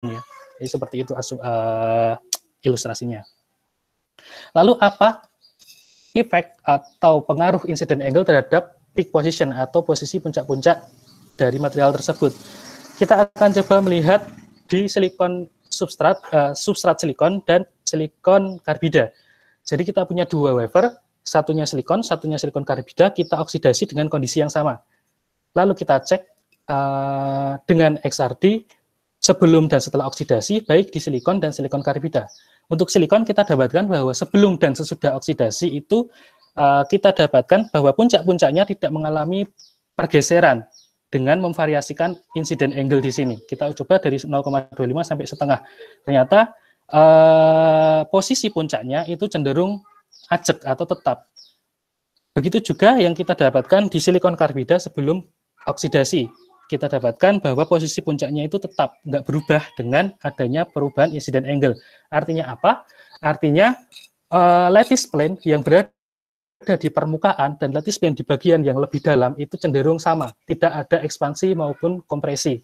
ya. Jadi seperti itu ilustrasinya. Lalu apa efek atau pengaruh incident angle terhadap peak position atau posisi puncak-puncak dari material tersebut? Kita akan coba melihat di silikon substrat silikon dan silikon karbida. Jadi kita punya dua wafer, satunya silikon karbida, kita oksidasi dengan kondisi yang sama. Lalu kita cek dengan XRD sebelum dan setelah oksidasi, baik di silikon dan silikon karbida. Untuk silikon kita dapatkan bahwa sebelum dan sesudah oksidasi itu kita dapatkan bahwa puncak-puncaknya tidak mengalami pergeseran dengan memvariasikan incident angle di sini. Kita coba dari 0,25 sampai setengah. Ternyata posisi puncaknya itu cenderung ajek atau tetap. Begitu juga yang kita dapatkan di silikon karbida sebelum oksidasi. Kita dapatkan bahwa posisi puncaknya itu tetap, nggak berubah dengan adanya perubahan incident angle. Artinya apa? Artinya lattice plane yang berada di permukaan dan lattice plane di bagian yang lebih dalam itu cenderung sama, tidak ada ekspansi maupun kompresi.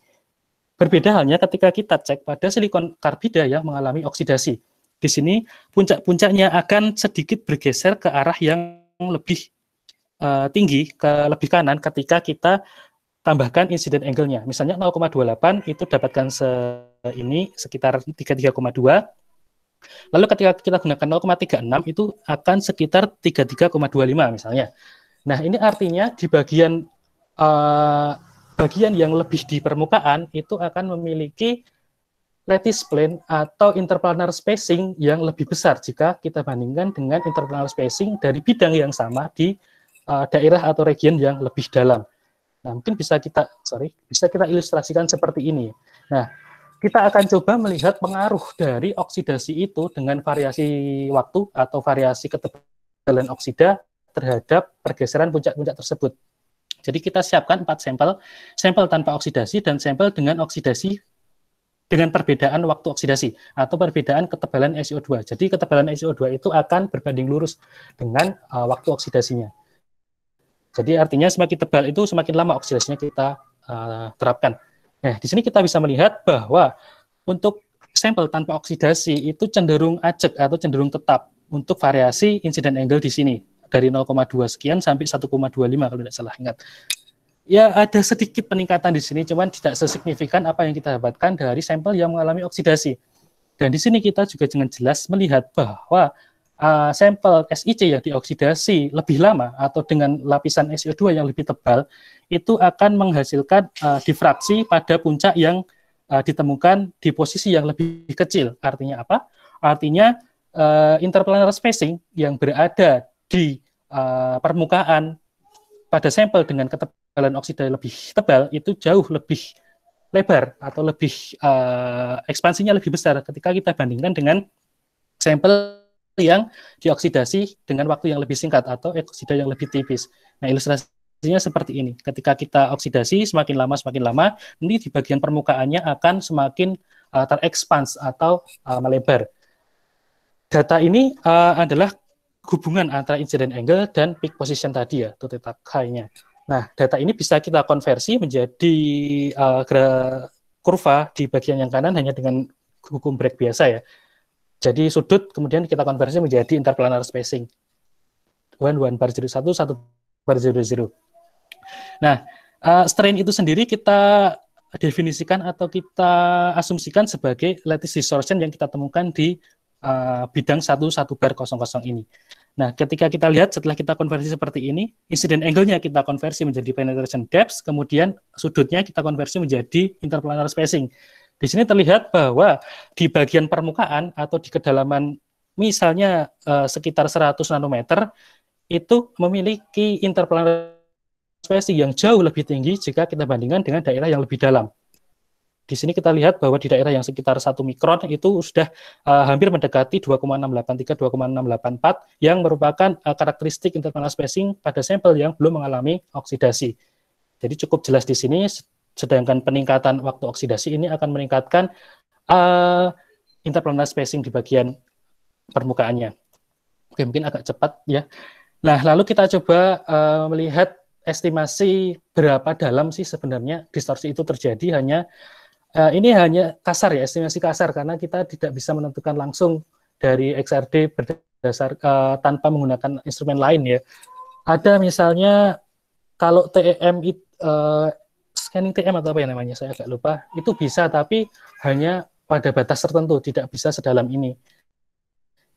Berbeda halnya ketika kita cek pada silikon karbida yang mengalami oksidasi. Di sini puncak-puncaknya akan sedikit bergeser ke arah yang lebih tinggi, ke lebih kanan ketika kita tambahkan incident angle-nya. Misalnya 0,28 itu dapatkan sekitar 33,2. Lalu ketika kita gunakan 0,36 itu akan sekitar 33,25 misalnya. Nah, ini artinya di bagian yang lebih di permukaan itu akan memiliki lattice plane atau interplanar spacing yang lebih besar jika kita bandingkan dengan interplanar spacing dari bidang yang sama di daerah atau region yang lebih dalam. Nah, mungkin bisa kita ilustrasikan seperti ini. Nah, kita akan coba melihat pengaruh dari oksidasi itu dengan variasi waktu atau variasi ketebalan oksida terhadap pergeseran puncak-puncak tersebut. Jadi kita siapkan 4 sampel tanpa oksidasi dan sampel dengan oksidasi dengan perbedaan waktu oksidasi atau perbedaan ketebalan SiO2. Jadi ketebalan SiO2 itu akan berbanding lurus dengan waktu oksidasinya. Jadi artinya semakin tebal itu semakin lama oksidasinya kita terapkan. Nah, di sini kita bisa melihat bahwa untuk sampel tanpa oksidasi itu cenderung ajek atau cenderung tetap untuk variasi incident angle di sini dari 0,2 sekian sampai 1,25 kalau tidak salah ingat. Ya ada sedikit peningkatan di sini, cuman tidak sesignifikan apa yang kita dapatkan dari sampel yang mengalami oksidasi. Dan di sini kita juga dengan jelas melihat bahwa sampel SiC yang dioksidasi lebih lama atau dengan lapisan SiO2 yang lebih tebal itu akan menghasilkan difraksi pada puncak yang ditemukan di posisi yang lebih kecil. Artinya apa? Artinya interplanar spacing yang berada di permukaan pada sampel dengan ketebalan oksida lebih tebal itu jauh lebih lebar atau lebih ekspansinya lebih besar ketika kita bandingkan dengan sampel yang dioksidasi dengan waktu yang lebih singkat atau oksida yang lebih tipis. Nah, ilustrasinya seperti ini. Ketika kita oksidasi semakin lama, nanti di bagian permukaannya akan semakin terekspans atau melebar. Data ini adalah hubungan antara incident angle dan peak position tadi ya, atau theta chi-nya. Nah, data ini bisa kita konversi menjadi kurva di bagian yang kanan hanya dengan hukum Bragg biasa ya. Jadi sudut kemudian kita konversi menjadi interplanar spacing. 1 bar 0,1, 1 bar 0,0. Nah, strain itu sendiri kita definisikan atau kita asumsikan sebagai lattice distortion yang kita temukan di bidang 1 bar 00 ini. Nah, ketika kita lihat setelah kita konversi seperti ini, incident angle-nya kita konversi menjadi penetration depth, kemudian sudutnya kita konversi menjadi interplanar spacing. Di sini terlihat bahwa di bagian permukaan atau di kedalaman misalnya sekitar 100 nanometer itu memiliki interplanar spacing yang jauh lebih tinggi jika kita bandingkan dengan daerah yang lebih dalam. Di sini kita lihat bahwa di daerah yang sekitar 1 mikron itu sudah hampir mendekati 2,683, 2,684 yang merupakan karakteristik interplanar spacing pada sampel yang belum mengalami oksidasi. Jadi cukup jelas di sini. Sedangkan peningkatan waktu oksidasi ini akan meningkatkan interplanar spacing di bagian permukaannya. Oke, mungkin agak cepat ya. Nah, lalu kita coba melihat estimasi berapa dalam sih sebenarnya distorsi itu terjadi hanya Ini hanya kasar ya, estimasi kasar, karena kita tidak bisa menentukan langsung dari XRD berdasar tanpa menggunakan instrumen lain ya. Ada misalnya kalau TEM scanning TM atau apa ya namanya, saya agak lupa, itu bisa tapi hanya pada batas tertentu, tidak bisa sedalam ini.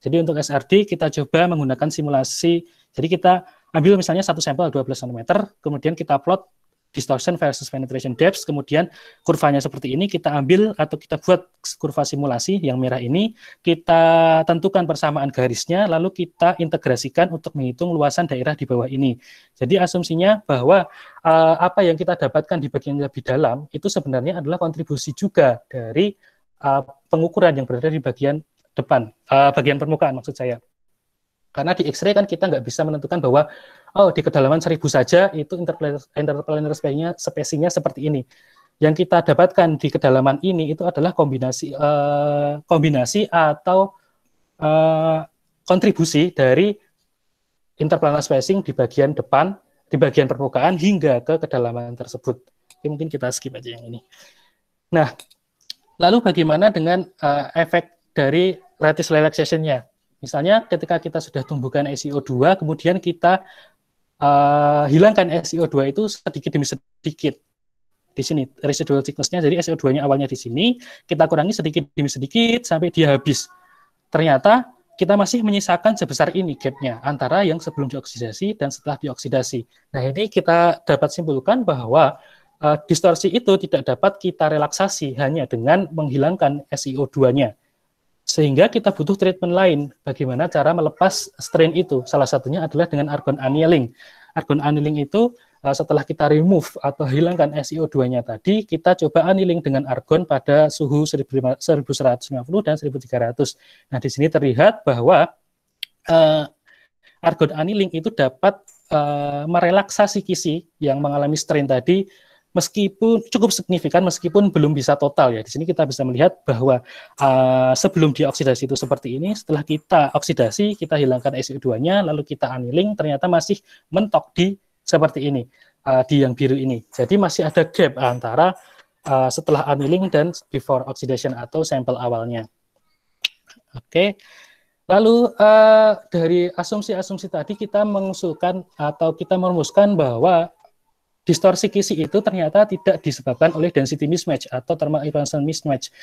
Jadi untuk SRD kita coba menggunakan simulasi, jadi kita ambil misalnya satu sampel 12 cm, kemudian kita plot distortion versus penetration depth, kemudian kurvanya seperti ini, kita ambil atau kita buat kurva simulasi yang merah ini, kita tentukan persamaan garisnya, lalu kita integrasikan untuk menghitung luasan daerah di bawah ini. Jadi asumsinya bahwa apa yang kita dapatkan di bagian lebih dalam, itu sebenarnya adalah kontribusi juga dari pengukuran yang berada di bagian depan, bagian permukaan maksud saya. Karena di X-ray kan kita nggak bisa menentukan bahwa di kedalaman 1000 saja itu interplanar spacing-nya seperti ini. Yang kita dapatkan di kedalaman ini itu adalah kombinasi atau kontribusi dari interplanar spacing di bagian depan, di bagian permukaan hingga ke kedalaman tersebut. Oke, mungkin kita skip aja yang ini. Nah, lalu bagaimana dengan efek dari lattice relaxation-nya? Misalnya ketika kita sudah tumbuhkan SiO2, kemudian kita hilangkan SiO2 itu sedikit demi sedikit. Di sini residual thickness-nya, jadi SiO2-nya awalnya di sini, kita kurangi sedikit demi sedikit sampai dia habis. Ternyata kita masih menyisakan sebesar ini gap-nya antara yang sebelum dioksidasi dan setelah dioksidasi. Nah, ini kita dapat simpulkan bahwa distorsi itu tidak dapat kita relaksasi hanya dengan menghilangkan SiO2-nya. Sehingga kita butuh treatment lain, bagaimana cara melepas strain itu. Salah satunya adalah dengan argon annealing. Argon annealing itu setelah kita remove atau hilangkan SiO2-nya tadi, kita coba annealing dengan argon pada suhu 1150 dan 1300. Nah, di sini terlihat bahwa argon annealing itu dapat merelaksasi kisi yang mengalami strain tadi, meskipun cukup signifikan, meskipun belum bisa total ya. Di sini kita bisa melihat bahwa sebelum dioksidasi itu seperti ini, setelah kita oksidasi, kita hilangkan SiO2-nya, lalu kita annealing, ternyata masih mentok di seperti ini, di yang biru ini. Jadi masih ada gap antara setelah annealing dan before oxidation atau sampel awalnya. Oke. Lalu dari asumsi-asumsi tadi kita mengusulkan atau kita merumuskan bahwa distorsi kisi itu ternyata tidak disebabkan oleh density mismatch atau thermal expansion mismatch.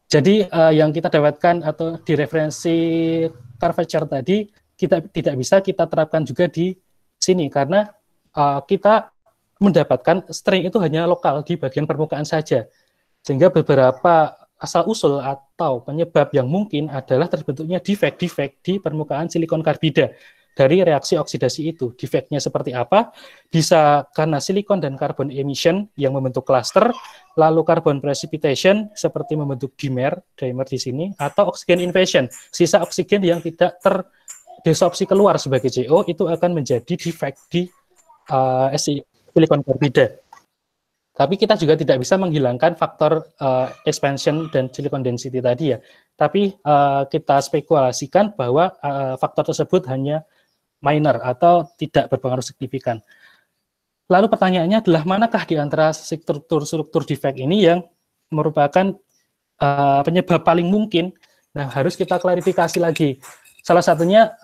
Jadi yang kita dapatkan atau di referensi curvature tadi kita tidak bisa kita terapkan juga di sini karena kita mendapatkan strain itu hanya lokal di bagian permukaan saja. Sehingga beberapa asal-usul atau penyebab yang mungkin adalah terbentuknya defect di permukaan silikon karbida dari reaksi oksidasi itu. Defeknya seperti apa? Bisa karena silikon dan karbon emission yang membentuk cluster, lalu carbon precipitation seperti membentuk dimer di sini, atau oxygen invasion, sisa oksigen yang tidak terdesorpsi keluar sebagai CO itu akan menjadi defect di silikon karbida. Tapi kita juga tidak bisa menghilangkan faktor expansion dan silicon density tadi ya. Tapi kita spekulasikan bahwa faktor tersebut hanya minor atau tidak berpengaruh signifikan. Lalu pertanyaannya adalah manakah di antara struktur defect ini yang merupakan penyebab paling mungkin? Nah, harus kita klarifikasi lagi. Salah satunya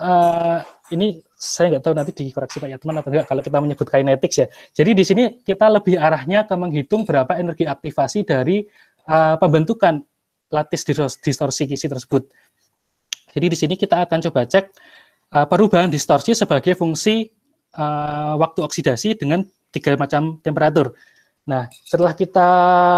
ini saya nggak tahu nanti dikoreksi Pak Yatman atau enggak kalau kita menyebut kinetics ya. Jadi di sini kita lebih arahnya ke menghitung berapa energi aktivasi dari pembentukan lattice distorsi kisi tersebut. Jadi di sini kita akan coba cek perubahan distorsi sebagai fungsi waktu oksidasi dengan 3 macam temperatur. Nah, setelah kita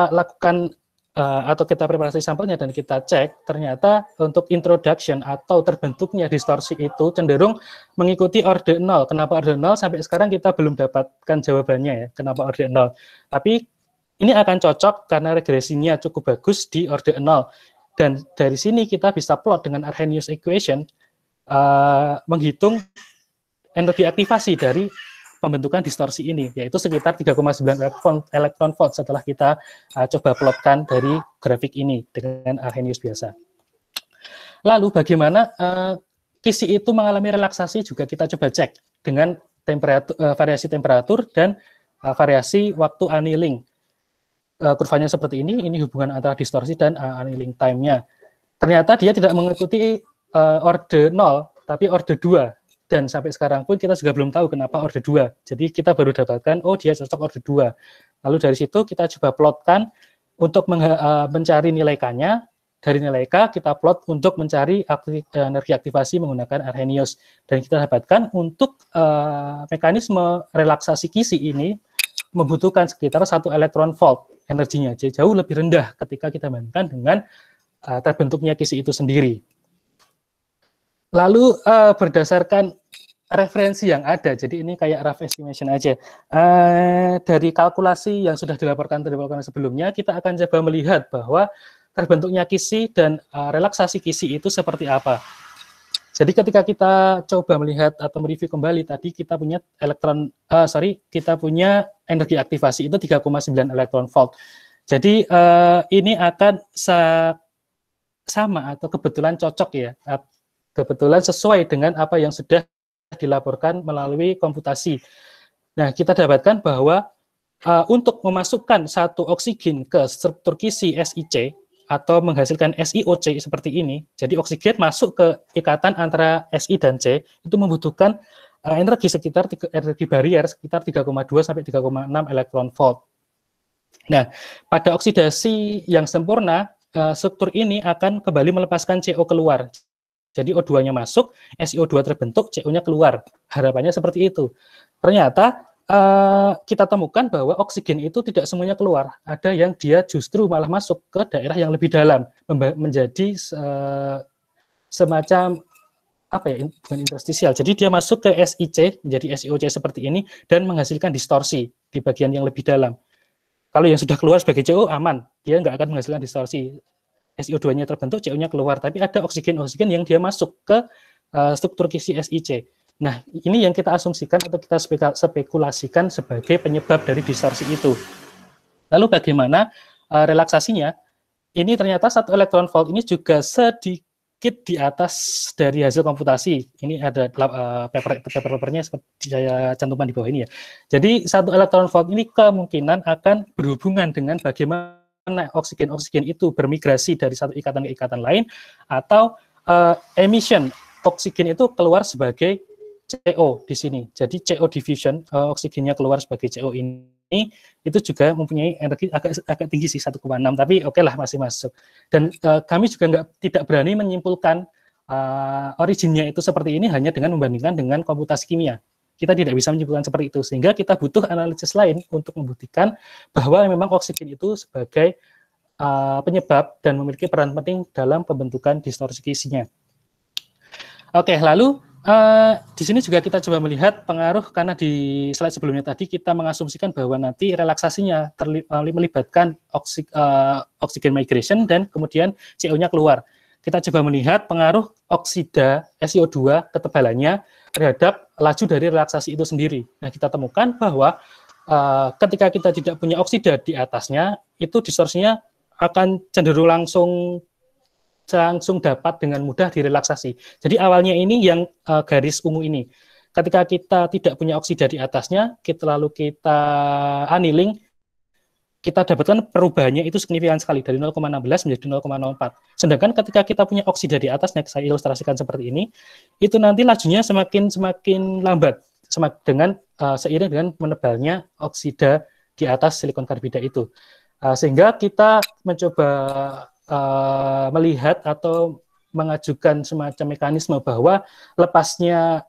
lakukan atau kita preparasi sampelnya dan kita cek, ternyata untuk introduction atau terbentuknya distorsi itu cenderung mengikuti orde 0. Kenapa orde 0? Sampai sekarang kita belum dapatkan jawabannya ya, kenapa orde 0. Tapi ini akan cocok karena regresinya cukup bagus di orde 0. Dan dari sini kita bisa plot dengan Arrhenius equation, menghitung energi aktivasi dari pembentukan distorsi ini, yaitu sekitar 3,9 elektron volt setelah kita coba plotkan dari grafik ini dengan Arrhenius biasa. Lalu bagaimana kisi itu mengalami relaksasi juga kita coba cek dengan variasi temperatur dan variasi waktu annealing. kurvanya seperti ini hubungan antara distorsi dan annealing time-nya. Ternyata dia tidak mengikuti orde 0, tapi orde 2. Dan sampai sekarang pun kita juga belum tahu kenapa orde 2. Jadi kita baru dapatkan, oh dia cocok orde 2. Lalu dari situ kita coba plotkan untuk mencari nilai K-nya. Dari nilai K kita plot untuk mencari energi aktivasi menggunakan Arrhenius. Dan kita dapatkan untuk mekanisme relaksasi kisi ini membutuhkan sekitar 1 elektron volt. Energinya jauh lebih rendah ketika kita bandingkan dengan terbentuknya kisi itu sendiri. Lalu berdasarkan referensi yang ada, jadi ini kayak rough estimation aja. Dari kalkulasi yang sudah dilaporkan sebelumnya, kita akan coba melihat bahwa terbentuknya kisi dan relaksasi kisi itu seperti apa. Jadi ketika kita coba melihat atau mereview kembali tadi kita punya kita punya energi aktivasi itu 3,9 elektron volt. Jadi ini akan sama atau kebetulan cocok ya, kebetulan sesuai dengan apa yang sudah dilaporkan melalui komputasi. Nah, kita dapatkan bahwa untuk memasukkan satu oksigen ke struktur kisi SiC atau menghasilkan SiOC seperti ini, jadi oksigen masuk ke ikatan antara Si dan C, itu membutuhkan energi barrier sekitar 3,2 sampai 3,6 elektron volt. Nah, pada oksidasi yang sempurna, struktur ini akan kembali melepaskan CO keluar. Jadi O2-nya masuk, SiO2 terbentuk, CO-nya keluar. Harapannya seperti itu. Ternyata kita temukan bahwa oksigen itu tidak semuanya keluar. Ada yang dia justru malah masuk ke daerah yang lebih dalam, menjadi semacam apa ya, bukan interstisial. Jadi dia masuk ke SiC, menjadi SiOC seperti ini, dan menghasilkan distorsi di bagian yang lebih dalam. Kalau yang sudah keluar sebagai CO aman, dia nggak akan menghasilkan distorsi. SiO2-nya terbentuk, CO-nya keluar, tapi ada oksigen-oksigen yang dia masuk ke struktur kisi SiC. Nah, ini yang kita asumsikan atau kita spekulasikan sebagai penyebab dari distorsi itu. Lalu bagaimana relaksasinya? Ini ternyata 1 elektron volt ini juga sedikit di atas dari hasil komputasi. Ini ada paper-papernya seperti saya cantumkan di bawah ini ya. Jadi 1 elektron volt ini kemungkinan akan berhubungan dengan bagaimana oksigen-oksigen itu bermigrasi dari satu ikatan ke ikatan lain, atau emission oksigen itu keluar sebagai CO di sini. Jadi CO diffusion, oksigennya keluar sebagai CO ini itu juga mempunyai energi agak tinggi sih, 1,6, tapi oke lah, masih masuk. Dan kami juga tidak berani menyimpulkan originnya itu seperti ini hanya dengan membandingkan dengan komputasi kimia. Kita tidak bisa menyimpulkan seperti itu, sehingga kita butuh analisis lain untuk membuktikan bahwa memang oksigen itu sebagai penyebab dan memiliki peran penting dalam pembentukan distorsi kisinya. Oke, lalu di sini juga kita coba melihat pengaruh, karena di slide sebelumnya tadi kita mengasumsikan bahwa nanti relaksasinya melibatkan oksigen migration dan kemudian CO-nya keluar. Kita coba melihat pengaruh oksida SiO2 ketebalannya terhadap laju dari relaksasi itu sendiri. Nah, kita temukan bahwa ketika kita tidak punya oksida di atasnya, itu distorsinya akan cenderung langsung dapat dengan mudah direlaksasi. Jadi awalnya ini yang garis ungu ini. Ketika kita tidak punya oksida di atasnya, lalu kita annealing, kita dapatkan perubahannya itu signifikan sekali, dari 0,16 menjadi 0,04. Sedangkan ketika kita punya oksida di atasnya, saya ilustrasikan seperti ini, itu nanti lajunya semakin lambat, seiring dengan menebalnya oksida di atas silikon karbida itu. Sehingga kita mencoba melihat atau mengajukan semacam mekanisme bahwa lepasnya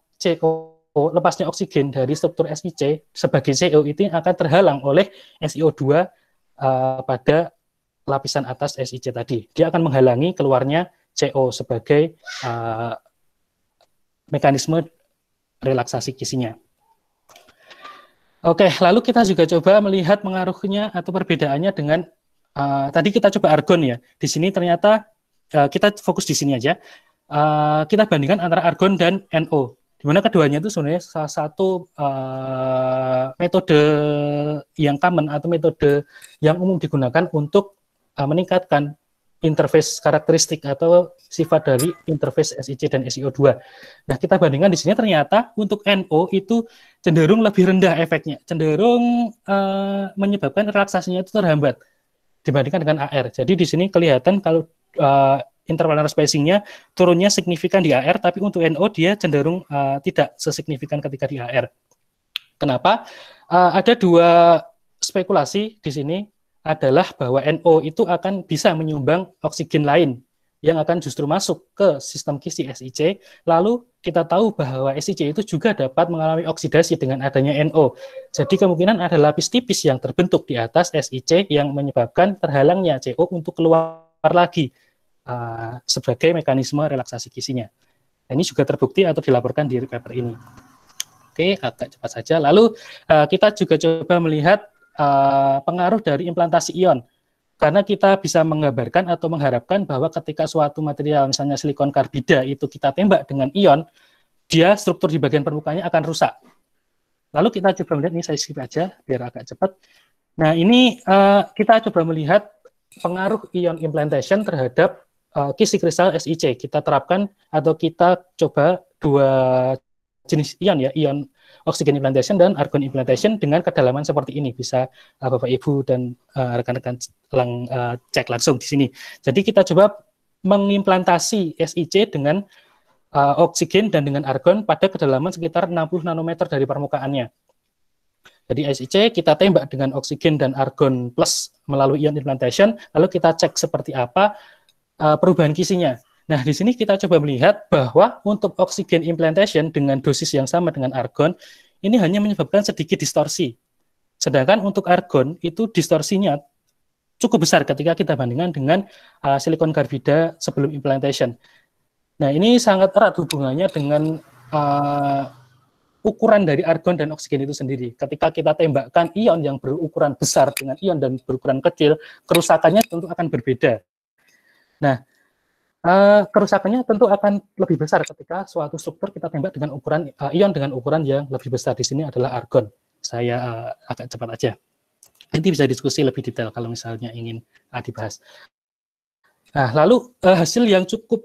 oksigen dari struktur SiC sebagai CO itu akan terhalang oleh SiO2 pada lapisan atas SiC tadi. Dia akan menghalangi keluarnya CO sebagai mekanisme relaksasi kisinya. Oke, lalu kita juga coba melihat pengaruhnya atau perbedaannya dengan tadi kita coba argon ya. Di sini ternyata kita fokus di sini aja. Kita bandingkan antara argon dan NO. Di mana keduanya itu sebenarnya salah satu metode yang common atau metode yang umum digunakan untuk meningkatkan interface karakteristik atau sifat dari interface SiC dan SiO2. Nah, kita bandingkan di sini ternyata untuk NO itu cenderung lebih rendah efeknya, cenderung menyebabkan relaksasinya itu terhambat. dibandingkan dengan AR. Jadi di sini kelihatan kalau interplanar spacing-nya turunnya signifikan di AR, tapi untuk NO dia cenderung tidak sesignifikan ketika di AR. Kenapa? Ada dua spekulasi di sini adalah bahwa NO itu akan bisa menyumbang oksigen lain yang akan justru masuk ke sistem kisi SiC. Lalu kita tahu bahwa SiC itu juga dapat mengalami oksidasi dengan adanya NO. Jadi kemungkinan ada lapis tipis yang terbentuk di atas SiC yang menyebabkan terhalangnya CO untuk keluar lagi sebagai mekanisme relaksasi kisinya. Nah, ini juga terbukti atau dilaporkan di paper ini. Oke, agak cepat saja. Lalu kita juga coba melihat pengaruh dari implantasi ion. Karena kita bisa menggambarkan atau mengharapkan bahwa ketika suatu material, misalnya silikon karbida, itu kita tembak dengan ion, dia struktur di bagian permukaannya akan rusak. Lalu kita coba melihat, ini saya skip aja, biar agak cepat. Nah, ini kita coba melihat pengaruh ion implantation terhadap kisi kristal SiC. Kita terapkan atau kita coba dua jenis ion ya, ion oksigen implantation dan argon implantation dengan kedalaman seperti ini. Bisa Bapak Ibu dan rekan-rekan cek langsung di sini. Jadi kita coba mengimplantasi SiC dengan oksigen dan dengan argon pada kedalaman sekitar 60 nanometer dari permukaannya. Jadi SiC kita tembak dengan oksigen dan argon plus melalui ion implantation, lalu kita cek seperti apa perubahan kisinya. Nah, di sini kita coba melihat bahwa untuk oksigen implantation dengan dosis yang sama dengan argon, ini hanya menyebabkan sedikit distorsi. Sedangkan untuk argon, itu distorsinya cukup besar ketika kita bandingkan dengan silikon karbida sebelum implantation. Nah, ini sangat erat hubungannya dengan ukuran dari argon dan oksigen itu sendiri. Ketika kita tembakkan ion yang berukuran besar dengan ion dan berukuran kecil, kerusakannya tentu akan berbeda. Nah, kerusakannya tentu akan lebih besar ketika suatu struktur kita tembak dengan ukuran ion dengan ukuran yang lebih besar. Di sini adalah argon. Saya agak cepat aja. Nanti bisa diskusi lebih detail kalau misalnya ingin dibahas. Nah, lalu hasil yang cukup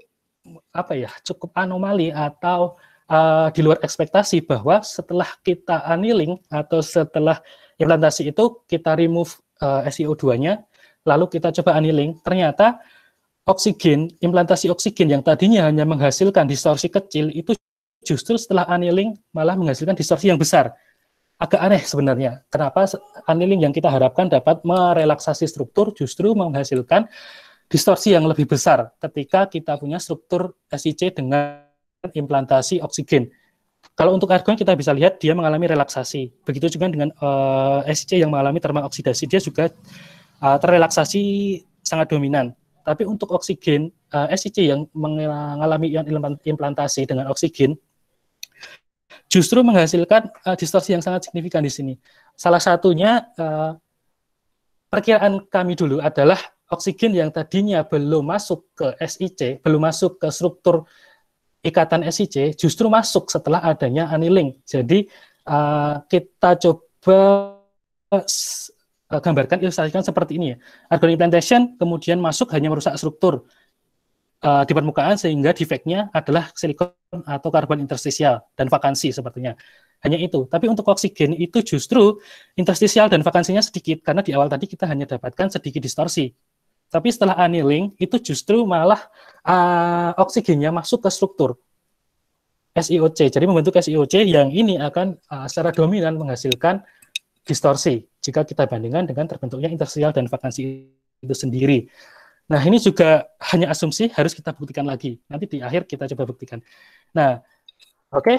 cukup anomali atau di luar ekspektasi bahwa setelah kita annealing atau setelah implantasi itu kita remove SiO2-nya, lalu kita coba annealing, ternyata oksigen, implantasi oksigen yang tadinya hanya menghasilkan distorsi kecil, itu justru setelah annealing malah menghasilkan distorsi yang besar. Agak aneh sebenarnya. Kenapa annealing yang kita harapkan dapat merelaksasi struktur justru menghasilkan distorsi yang lebih besar ketika kita punya struktur SiC dengan implantasi oksigen. Kalau untuk argon kita bisa lihat dia mengalami relaksasi. Begitu juga dengan SiC yang mengalami thermal oksidasi, dia juga terrelaksasi sangat dominan. Tapi untuk oksigen, SiC yang mengalami ion implantasi dengan oksigen, justru menghasilkan distorsi yang sangat signifikan di sini. Salah satunya, perkiraan kami dulu adalah oksigen yang tadinya belum masuk ke SiC, belum masuk ke struktur ikatan SiC, justru masuk setelah adanya annealing. Jadi, kita coba gambarkan, ilustrasikan seperti ini ya. Argon implantation kemudian masuk hanya merusak struktur di permukaan sehingga defeknya adalah silikon atau karbon interstisial dan vakansi sepertinya. Hanya itu. Tapi untuk oksigen itu justru interstisial dan vakansinya sedikit karena di awal tadi kita hanya dapatkan sedikit distorsi. Tapi setelah annealing itu justru malah oksigennya masuk ke struktur SiOC. Jadi membentuk SiOC yang ini akan secara dominan menghasilkan distorsi jika kita bandingkan dengan terbentuknya interstisial dan vakansi itu sendiri. Nah, ini juga hanya asumsi, harus kita buktikan lagi. Nanti di akhir kita coba buktikan. Nah, oke.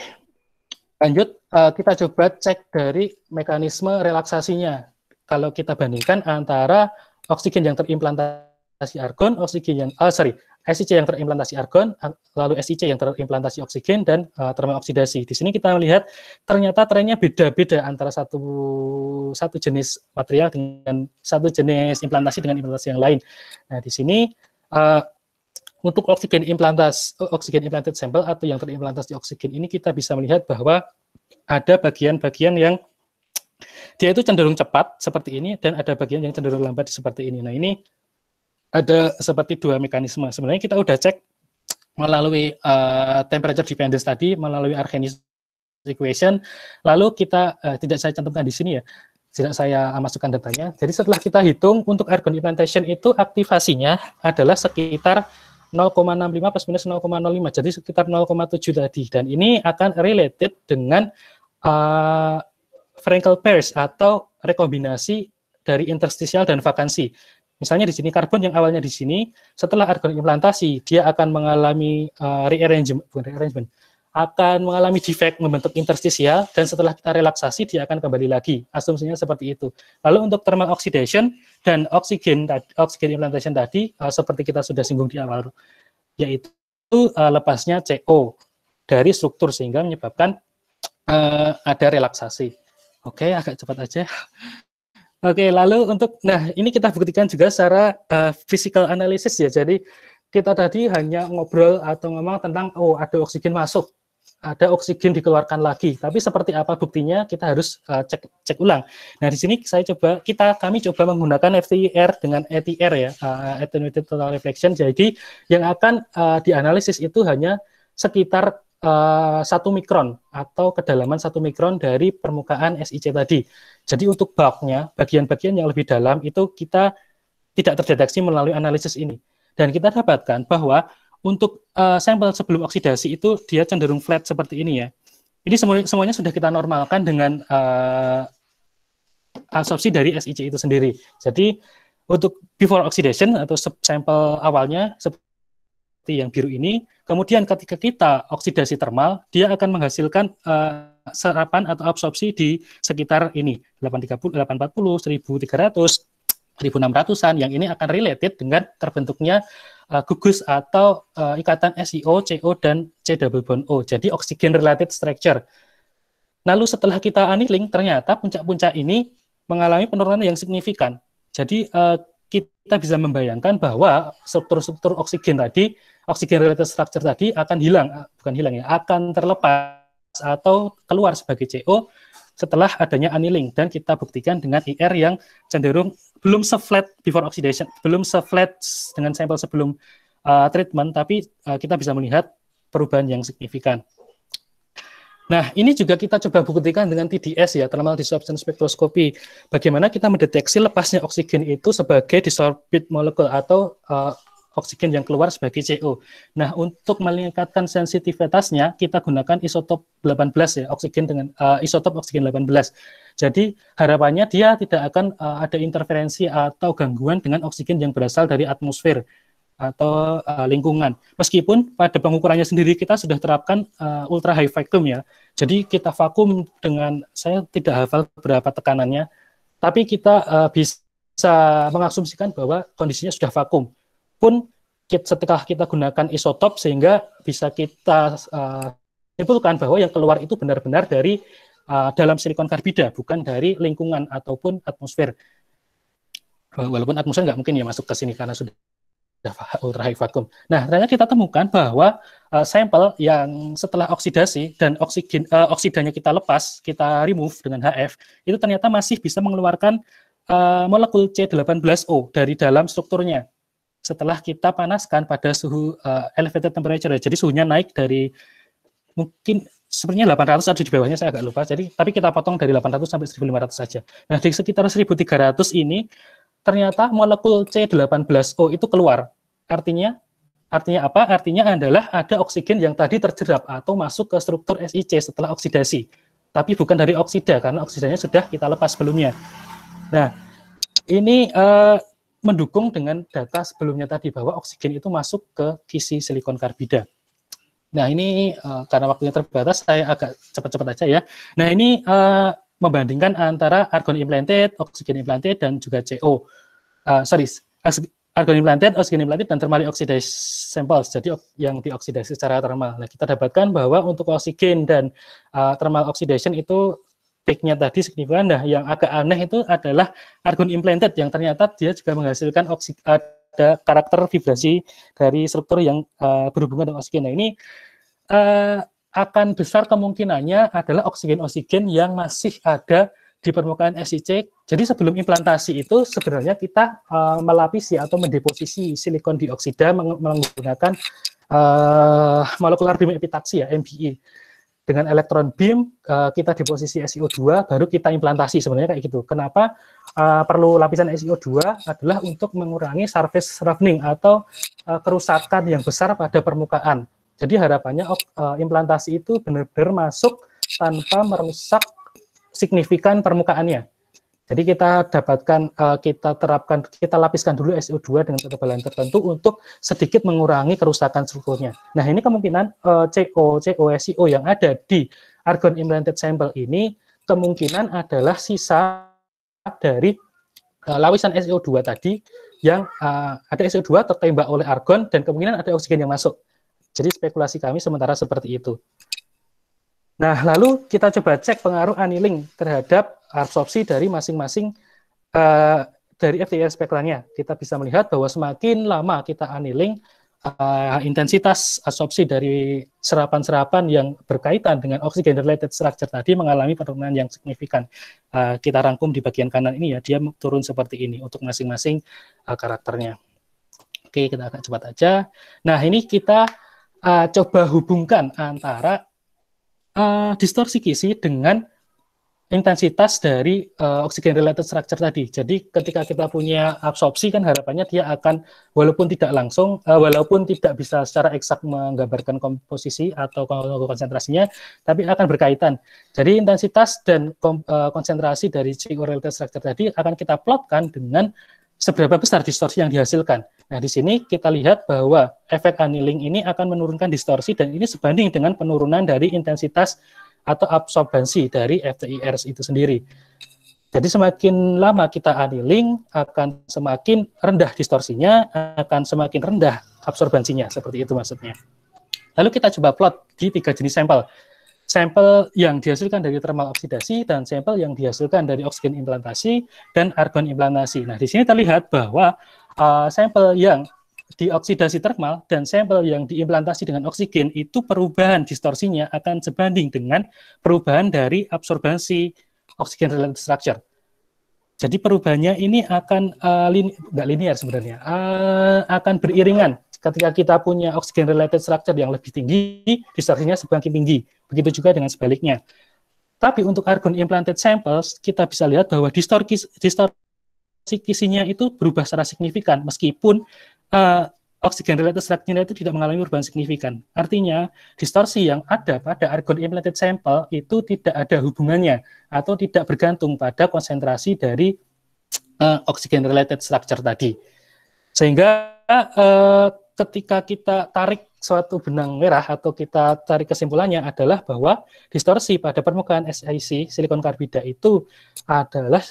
Lanjut, kita coba cek dari mekanisme relaksasinya. Kalau kita bandingkan antara oksigen yang terimplantasi argon, SiC yang terimplantasi argon, lalu SiC yang terimplantasi oksigen, dan thermal oksidasi. Di sini kita melihat ternyata trennya beda-beda antara satu jenis material dengan satu jenis implantasi dengan implantasi yang lain. Nah, di sini untuk oksigen implanted sample atau yang terimplantasi oksigen ini kita bisa melihat bahwa ada bagian-bagian yang dia itu cenderung cepat seperti ini dan ada bagian yang cenderung lambat seperti ini. Nah, ini ada seperti dua mekanisme. Sebenarnya kita udah cek melalui temperature dependence tadi, melalui Arrhenius equation. Lalu kita tidak saya cantumkan di sini ya. Tidak saya masukkan datanya. Jadi setelah kita hitung untuk argon implantation itu aktivasinya adalah sekitar 0,65 plus minus 0,05, jadi sekitar 0,7 tadi. Dan ini akan related dengan Frankel pairs atau rekombinasi dari interstisial dan vakansi. Misalnya di sini karbon yang awalnya di sini, setelah argon implantasi dia akan mengalami rearrangement, akan mengalami defect membentuk interstisial, dan setelah kita relaksasi dia akan kembali lagi. Asumsinya seperti itu. Lalu untuk thermal oxidation dan oksigen implantation tadi seperti kita sudah singgung di awal, yaitu lepasnya CO dari struktur sehingga menyebabkan ada relaksasi. Oke, agak cepat aja. Oke, lalu untuk, nah ini kita buktikan juga secara physical analysis ya. Jadi kita tadi hanya ngobrol atau ngomong tentang, oh ada oksigen masuk, ada oksigen dikeluarkan lagi. Tapi seperti apa buktinya kita harus cek ulang. Nah di sini kami coba menggunakan FTIR dengan ATR ya, attenuated total reflection. Jadi yang akan dianalisis itu hanya sekitar 1 mikron atau kedalaman 1 mikron dari permukaan SiC tadi. Jadi untuk bulknya, bagian-bagian yang lebih dalam itu kita tidak terdeteksi melalui analisis ini. Dan kita dapatkan bahwa untuk sampel sebelum oksidasi itu dia cenderung flat seperti ini ya. Ini semuanya sudah kita normalkan dengan absorpsi dari SiC itu sendiri. Jadi untuk before oxidation atau sampel awalnya seperti yang biru ini, kemudian ketika kita oksidasi termal, dia akan menghasilkan serapan atau absorpsi di sekitar ini 830, 840, 1300, 1600-an, yang ini akan related dengan terbentuknya gugus atau ikatan SiO, CO, dan C double bond O. Jadi oxygen related structure. Lalu setelah kita annealing, ternyata puncak-puncak ini mengalami penurunan yang signifikan. Jadi kita bisa membayangkan bahwa struktur-struktur oksigen tadi, oksigen related structure tadi akan hilang, bukan hilang ya, akan terlepas atau keluar sebagai CO setelah adanya annealing, dan kita buktikan dengan IR yang cenderung belum se-flat before oxidation, belum se-flat dengan sampel sebelum treatment, tapi kita bisa melihat perubahan yang signifikan. Nah, ini juga kita coba buktikan dengan TDS ya, thermal disruption spectroscopy. Bagaimana kita mendeteksi lepasnya oksigen itu sebagai disorbed molecule atau oksigen yang keluar sebagai CO. Nah, untuk meningkatkan sensitivitasnya, kita gunakan isotop 18 ya, oksigen dengan isotop oksigen 18. Jadi, harapannya dia tidak akan ada interferensi atau gangguan dengan oksigen yang berasal dari atmosfer atau lingkungan. Meskipun pada pengukurannya sendiri kita sudah terapkan ultra high vacuum ya. Jadi kita vakum dengan, saya tidak hafal berapa tekanannya, tapi kita bisa mengasumsikan bahwa kondisinya sudah vakum. Pun setelah kita gunakan isotop sehingga bisa kita simpulkan bahwa yang keluar itu benar-benar dari dalam silikon karbida, bukan dari lingkungan ataupun atmosfer. Walaupun atmosfer nggak mungkin ya masuk ke sini karena sudah ultra high vacuum. Nah, ternyata kita temukan bahwa sampel yang setelah oksidasi dan oksidanya kita lepas, kita remove dengan HF, itu ternyata masih bisa mengeluarkan molekul C18O dari dalam strukturnya setelah kita panaskan pada suhu elevated temperature. Jadi suhunya naik dari mungkin sebenarnya 800 ada di bawahnya, saya agak lupa. Jadi tapi kita potong dari 800 sampai 1500 saja. Nah, di sekitar 1300 ini ternyata molekul C18O itu keluar. Artinya apa? Artinya adalah ada oksigen yang tadi terjerap atau masuk ke struktur SiC setelah oksidasi. Tapi bukan dari oksida, karena oksidanya sudah kita lepas sebelumnya. Nah, ini mendukung dengan data sebelumnya tadi, bahwa oksigen itu masuk ke kisi silikon karbida. Nah, ini karena waktunya terbatas, saya agak cepat-cepat aja ya. Nah, ini membandingkan antara argon implanted, oksigen implanted, dan juga CO. Argon implanted, oksigen implanted, dan thermally oxidized samples, jadi yang dioksidasi secara thermal. Nah, kita dapatkan bahwa untuk oksigen dan thermal oxidation itu peak-nya tadi signifikan. Nah, yang agak aneh itu adalah argon implanted, yang ternyata dia juga menghasilkan ada karakter vibrasi dari struktur yang berhubungan dengan oksigen. Nah, ini akan besar kemungkinannya adalah oksigen-oksigen yang masih ada di permukaan SiC. Jadi sebelum implantasi itu sebenarnya kita melapisi atau mendeposisi silikon dioksida menggunakan molekular beam epitaksi ya, MBE. dengan elektron beam kita di posisi SiO2 baru kita implantasi, sebenarnya kayak gitu. Kenapa perlu lapisan SiO2 adalah untuk mengurangi surface roughening atau kerusakan yang besar pada permukaan. Jadi harapannya implantasi itu benar-benar masuk tanpa merusak signifikan permukaannya. Jadi kita dapatkan, kita lapiskan dulu SiO2 dengan ketebalan tertentu untuk sedikit mengurangi kerusakan strukturnya. Nah, ini kemungkinan CO, SiO yang ada di argon implanted sample ini kemungkinan adalah sisa dari lapisan SiO2 tadi yang ada SiO2 tertembak oleh argon dan kemungkinan ada oksigen yang masuk. Jadi spekulasi kami sementara seperti itu. Nah, lalu kita coba cek pengaruh annealing terhadap absorpsi dari masing-masing dari FTIR spektrannya. Kita bisa melihat bahwa semakin lama kita annealing, intensitas absorpsi dari serapan-serapan yang berkaitan dengan oxygen related structure tadi mengalami penurunan yang signifikan. Kita rangkum di bagian kanan ini ya, dia turun seperti ini untuk masing-masing karakternya. Oke, kita agak cepat aja. Nah, ini kita coba hubungkan antara distorsi kisi dengan intensitas dari oxygen related structure tadi. Jadi ketika kita punya absorpsi kan harapannya dia akan walaupun tidak langsung, walaupun tidak bisa secara eksak menggambarkan komposisi atau konsentrasinya, tapi akan berkaitan. Jadi intensitas dan konsentrasi dari CO related structure tadi akan kita plotkan dengan seberapa besar distorsi yang dihasilkan. Nah, di sini kita lihat bahwa efek annealing ini akan menurunkan distorsi dan ini sebanding dengan penurunan dari intensitas atau absorbansi dari FTIR itu sendiri. Jadi semakin lama kita annealing akan semakin rendah distorsinya, akan semakin rendah absorbansinya, seperti itu maksudnya. Lalu kita coba plot di 3 jenis sampel. Sampel yang dihasilkan dari thermal oksidasi dan sampel yang dihasilkan dari oksigen implantasi dan argon implantasi. Nah, di sini terlihat bahwa sampel yang dioksidasi termal dan sampel yang diimplantasi dengan oksigen itu perubahan distorsinya akan sebanding dengan perubahan dari absorbansi oksigen related structure. Jadi perubahannya ini akan nggak linear sebenarnya, akan beriringan. Ketika kita punya oksigen related structure yang lebih tinggi, distorsinya semakin tinggi. Begitu juga dengan sebaliknya. Tapi untuk argon implanted samples, kita bisa lihat bahwa distorsi kisinya itu berubah secara signifikan, meskipun oksigen related structure itu tidak mengalami perubahan signifikan. Artinya, distorsi yang ada pada argon implanted sample itu tidak ada hubungannya atau tidak bergantung pada konsentrasi dari oksigen related structure tadi. Sehingga ketika kita tarik suatu benang merah atau kita tarik kesimpulannya adalah bahwa distorsi pada permukaan SiC, silikon karbida itu adalah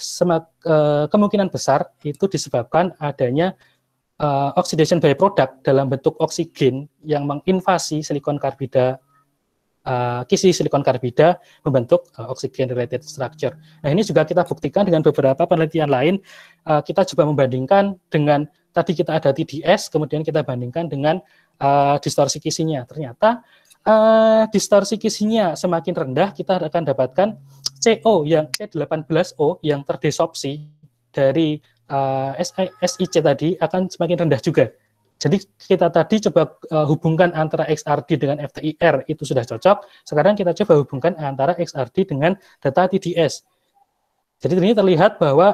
kemungkinan besar itu disebabkan adanya oxidation byproduct dalam bentuk oksigen yang menginvasi silikon karbida, kisi silikon karbida membentuk oksigen related structure. Nah, ini juga kita buktikan dengan beberapa penelitian lain. Kita coba membandingkan dengan tadi kita ada TDS, kemudian kita bandingkan dengan distorsi kisinya. Ternyata distorsi kisinya semakin rendah, kita akan dapatkan CO yang C18O yang terdesorpsi dari SiC tadi akan semakin rendah juga. Jadi kita tadi coba hubungkan antara XRD dengan FTIR, itu sudah cocok. Sekarang kita coba hubungkan antara XRD dengan data TDS. Jadi ini terlihat bahwa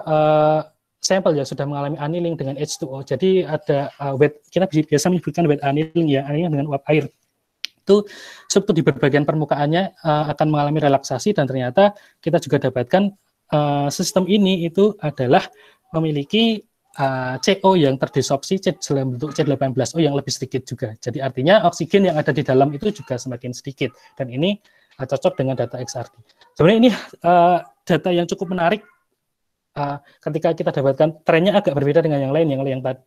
sampel yang sudah mengalami annealing dengan H2O. Jadi ada wet, kita biasa menyebutkan wet annealing ya, annealing dengan uap air. Itu struktur di bagian permukaannya akan mengalami relaksasi dan ternyata kita juga dapatkan sistem ini itu adalah memiliki CO yang terdesorpsi dalam bentuk C18O yang lebih sedikit juga. Jadi artinya oksigen yang ada di dalam itu juga semakin sedikit dan ini cocok dengan data XRD. Sebenarnya ini data yang cukup menarik. Ketika kita dapatkan trennya agak berbeda dengan yang lain.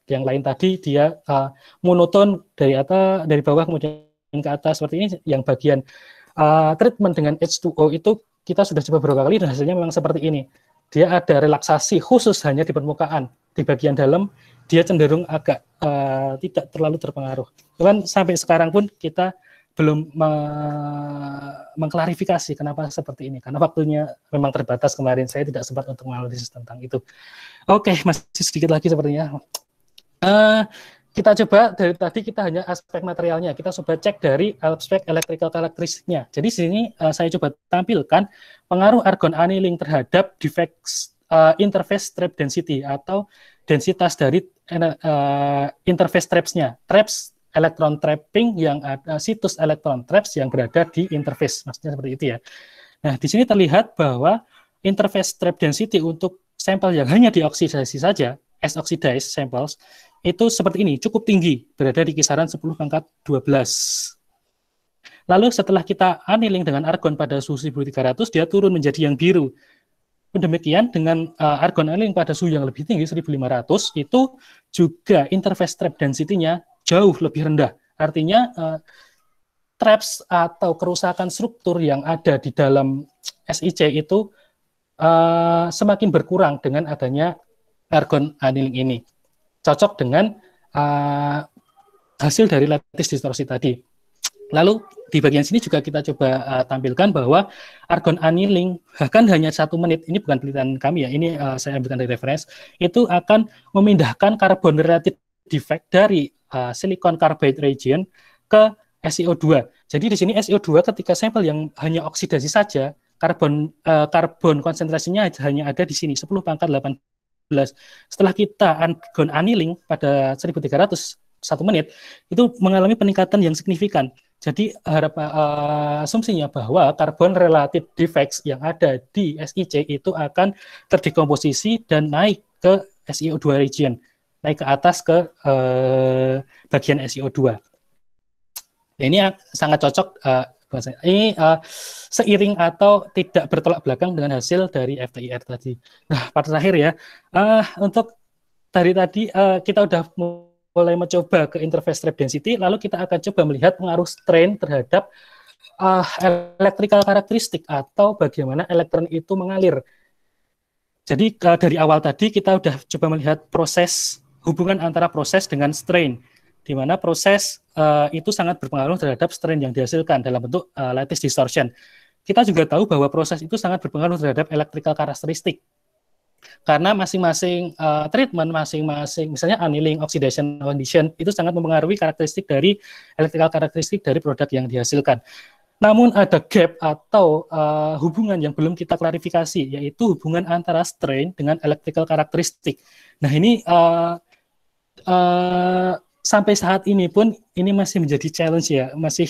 Yang lain tadi dia monoton dari bawah kemudian ke atas seperti ini. Yang bagian treatment dengan H2O itu kita sudah coba beberapa kali dan hasilnya memang seperti ini. Dia ada relaksasi khusus hanya di permukaan. Di bagian dalam dia cenderung agak tidak terlalu terpengaruh. Cuman sampai sekarang pun kita belum mengklarifikasi kenapa seperti ini, karena waktunya memang terbatas kemarin, saya tidak sempat untuk menganalisis tentang itu. Oke, masih sedikit lagi sepertinya. kita coba dari tadi kita hanya aspek materialnya, kita coba cek dari aspek electrical karakteristiknya. Jadi sini saya coba tampilkan pengaruh argon annealing terhadap defects interface trap density atau densitas dari interface trapsnya. Traps electron trapping yang ada situs electron traps yang berada di interface, maksudnya seperti itu ya. Nah, di sini terlihat bahwa interface trap density untuk sampel yang hanya dioksidasi saja, S-oxidized samples, itu seperti ini, cukup tinggi, berada di kisaran 10 pangkat 12. Lalu setelah kita annealing dengan argon pada suhu 1300, dia turun menjadi yang biru. Demikian dengan argon annealing pada suhu yang lebih tinggi, 1500, itu juga interface trap density-nya jauh lebih rendah. Artinya traps atau kerusakan struktur yang ada di dalam SiC itu semakin berkurang dengan adanya argon annealing ini. Cocok dengan hasil dari lattice distorsi tadi. Lalu di bagian sini juga kita coba tampilkan bahwa argon annealing bahkan hanya 1 menit, ini bukan penelitian kami ya, ini saya ambilkan dari reference, itu akan memindahkan carbon relative defect dari silicon carbide region ke SiO2. Jadi di sini SiO2 ketika sampel yang hanya oksidasi saja, karbon konsentrasinya hanya ada di sini 10 pangkat 18. Setelah kita argon annealing pada 1300 1 menit, itu mengalami peningkatan yang signifikan. Jadi asumsinya bahwa karbon relative defects yang ada di SiC itu akan terdekomposisi dan naik ke SiO2 region, naik ke atas ke bagian SiO2. Ini sangat cocok, ini seiring atau tidak bertolak belakang dengan hasil dari FTIR tadi. Nah, pada terakhir ya, untuk dari tadi kita udah mulai mencoba ke interface trap density, lalu kita akan coba melihat pengaruh strain terhadap electrical karakteristik atau bagaimana elektron itu mengalir. Jadi dari awal tadi kita udah coba melihat proses, hubungan antara proses dengan strain, di mana proses itu sangat berpengaruh terhadap strain yang dihasilkan dalam bentuk lattice distortion. Kita juga tahu bahwa proses itu sangat berpengaruh terhadap electrical karakteristik. Karena masing-masing treatment, masing-masing misalnya annealing, oxidation condition, itu sangat mempengaruhi karakteristik dari electrical karakteristik dari produk yang dihasilkan. Namun ada gap atau hubungan yang belum kita klarifikasi, yaitu hubungan antara strain dengan electrical karakteristik. Nah ini sampai saat ini pun ini masih menjadi challenge ya, masih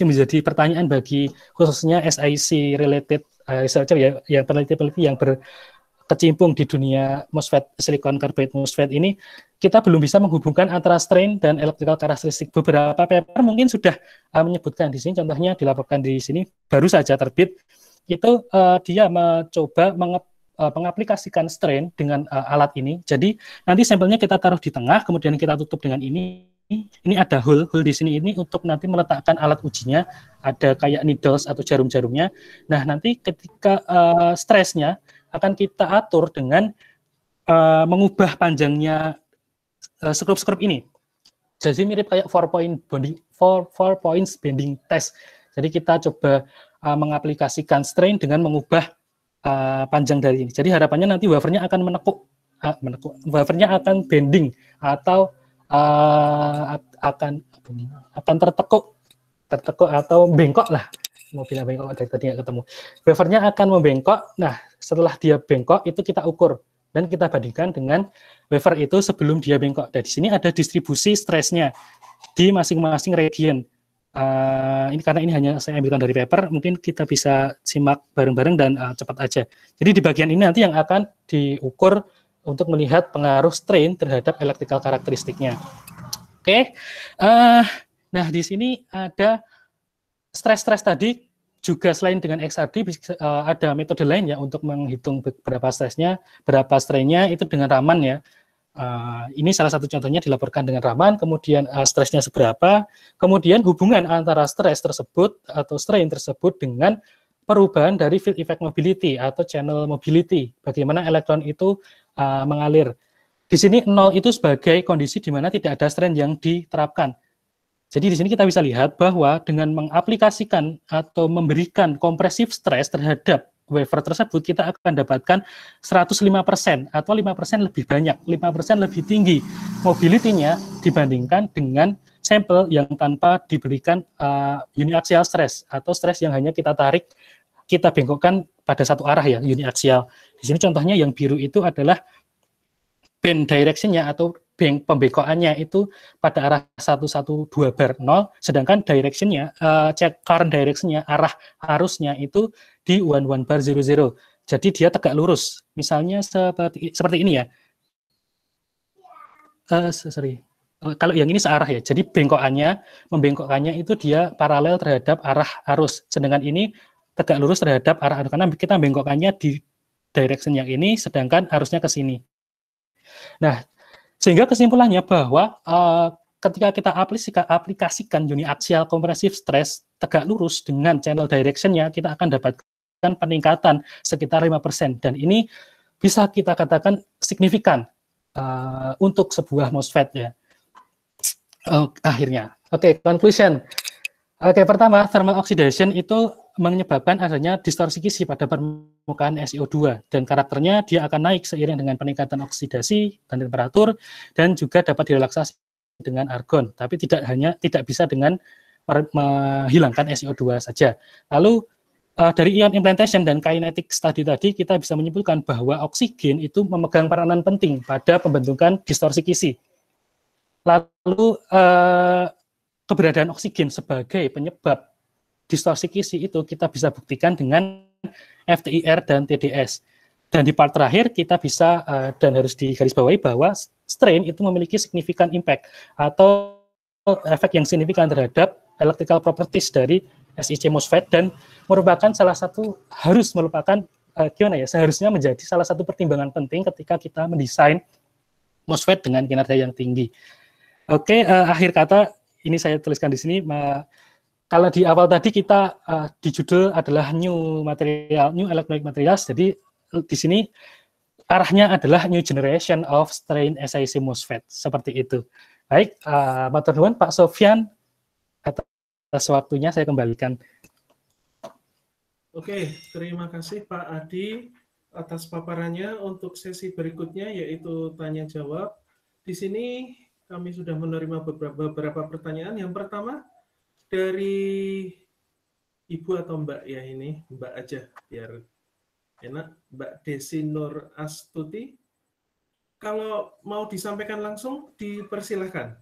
menjadi pertanyaan bagi khususnya SiC related researcher ya, yang peneliti-peneliti yang berkecimpung di dunia MOSFET, silicon carbide MOSFET ini, kita belum bisa menghubungkan antara strain dan electrical karakteristik. Beberapa paper mungkin sudah menyebutkan di sini, contohnya dilaporkan di sini baru saja terbit, itu dia mencoba mengaplikasikan strain dengan alat ini. Jadi nanti sampelnya kita taruh di tengah, kemudian kita tutup dengan ini. Ini ada hole di sini ini untuk nanti meletakkan alat ujinya, ada kayak needles atau jarum-jarumnya. Nah nanti ketika stresnya akan kita atur dengan mengubah panjangnya skrup-skrup ini. Jadi mirip kayak 4 points bending test. Jadi kita coba mengaplikasikan strain dengan mengubah panjang dari ini. Jadi harapannya nanti wafernya akan menekuk, wafernya akan bending atau akan tertekuk atau bengkok lah. Mau bilang bengkok dari tadi nggak ketemu. Wafernya akan membengkok. Nah, setelah dia bengkok itu kita ukur dan kita bandingkan dengan wafer itu sebelum dia bengkok. Dan di sini ada distribusi stresnya di masing-masing region. Ini karena ini hanya saya ambilkan dari paper, mungkin kita bisa simak bareng-bareng dan cepat aja. Jadi di bagian ini nanti yang akan diukur untuk melihat pengaruh strain terhadap electrical karakteristiknya. Oke. Nah di sini ada stres tadi juga selain dengan XRD ada metode lain ya untuk menghitung berapa stresnya, berapa strainnya itu dengan Raman ya. Ini salah satu contohnya dilaporkan dengan Raman, kemudian stresnya seberapa, kemudian hubungan antara stres tersebut atau strain tersebut dengan perubahan dari field effect mobility atau channel mobility, bagaimana elektron itu mengalir. Di sini 0 itu sebagai kondisi di mana tidak ada strain yang diterapkan. Jadi di sini kita bisa lihat bahwa dengan mengaplikasikan atau memberikan kompresif stres terhadap wafer tersebut kita akan dapatkan 105% atau 5% lebih banyak, 5% lebih tinggi mobility-nya dibandingkan dengan sampel yang tanpa diberikan uniaxial stress atau stress yang hanya kita tarik, kita bengkokkan pada satu arah ya, uniaxial. Di sini contohnya yang biru itu adalah bend direction-nya atau pembekokannya itu pada arah 112 bar 0, sedangkan direction-nya, current direction-nya, arah arusnya itu di 11 bar 00. Jadi dia tegak lurus. Misalnya seperti ini ya. Kalau yang ini searah ya. Jadi membengkokkannya itu dia paralel terhadap arah arus. Sedangkan ini tegak lurus terhadap arah arus, karena kita membengkokkannya di direction yang ini, sedangkan arusnya ke sini. Nah, sehingga kesimpulannya bahwa ketika kita aplikasikan uniaxial compressive stress tegak lurus dengan channel direction-nya, kita akan dapatkan peningkatan sekitar 5%. Dan ini bisa kita katakan signifikan untuk sebuah MOSFET ya. Akhirnya. Oke, conclusion. Oke, pertama, thermal oxidation itu menyebabkan adanya distorsi kisi pada permukaan SiO2, dan karakternya dia akan naik seiring dengan peningkatan oksidasi dan temperatur, dan juga dapat direlaksasi dengan argon, tapi tidak bisa dengan menghilangkan SiO2 saja. Lalu dari ion implantation dan kinetic study tadi kita bisa menyimpulkan bahwa oksigen itu memegang peranan penting pada pembentukan distorsi kisi. Lalu keberadaan oksigen sebagai penyebab distorsi kisi itu kita bisa buktikan dengan FTIR dan TDS. Dan di part terakhir kita bisa dan harus digarisbawahi bahwa strain itu memiliki signifikan impact atau efek yang signifikan terhadap electrical properties dari SiC MOSFET, dan merupakan seharusnya menjadi salah satu pertimbangan penting ketika kita mendesain MOSFET dengan kinerja yang tinggi. Oke, akhir kata ini saya tuliskan di sini. Kalau di awal tadi kita di judul adalah new electronic materials, jadi di sini arahnya adalah new generation of strain SiC MOSFET, seperti itu. Baik, matur nuwun Pak Sofyan, atas waktunya saya kembalikan. Oke, terima kasih Pak Adi atas paparannya. Untuk sesi berikutnya yaitu tanya jawab. Di sini kami sudah menerima beberapa pertanyaan. Yang pertama dari Ibu atau Mbak ya, ini Mbak aja biar enak. Mbak Desi Nur Astuti. Kalau mau disampaikan langsung dipersilahkan.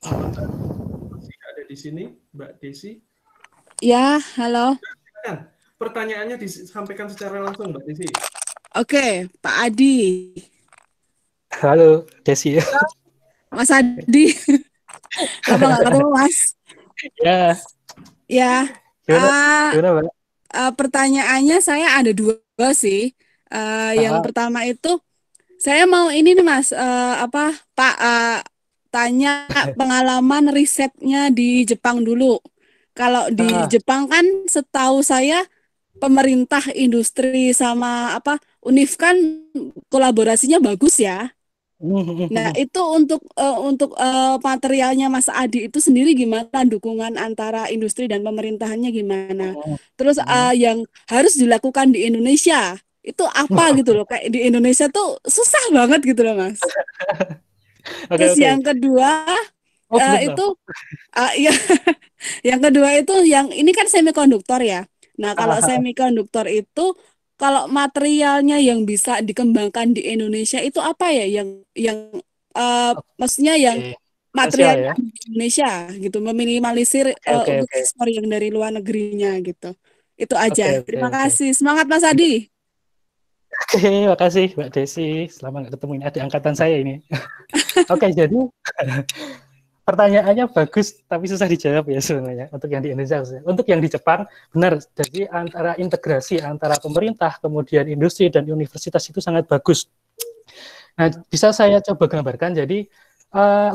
Masih ada di sini Mbak Desi? Ya, halo. Pertanyaannya disampaikan secara langsung Mbak Desi. Oke, Pak Adi. Halo, Desi. Mas Adi. Lama nggak ketemu, Mas. Ya. Ya. Gimana, Mbak? Pertanyaannya saya ada dua sih. Yang pertama itu saya mau ini nih, Mas. Pak tanya pengalaman risetnya di Jepang dulu. Kalau di Jepang kan setahu saya pemerintah, industri sama Univ kan kolaborasinya bagus ya. Nah, itu untuk materialnya Mas Adi itu sendiri gimana, dukungan antara industri dan pemerintahannya gimana? Terus yang harus dilakukan di Indonesia itu apa gitu loh? Kayak di Indonesia tuh susah banget gitu loh, Mas. Terus yang kedua itu ya, yang kedua itu yang ini kan semikonduktor ya. Nah, kalau semikonduktor itu kalau materialnya yang bisa dikembangkan di Indonesia itu apa ya, yang maksudnya yang materialnya di Indonesia gitu, meminimalisir untuk ekspor yang dari luar negerinya gitu. Itu aja. Terima kasih. Semangat Mas Adi. Oke, makasih Mbak Desi. Selama nggak ketemu ini adik angkatan saya ini. Oke, jadi pertanyaannya bagus tapi susah dijawab ya sebenarnya untuk yang di Indonesia. Untuk yang di Jepang benar, jadi antara integrasi antara pemerintah kemudian industri dan universitas itu sangat bagus. Nah, bisa saya coba gambarkan. Jadi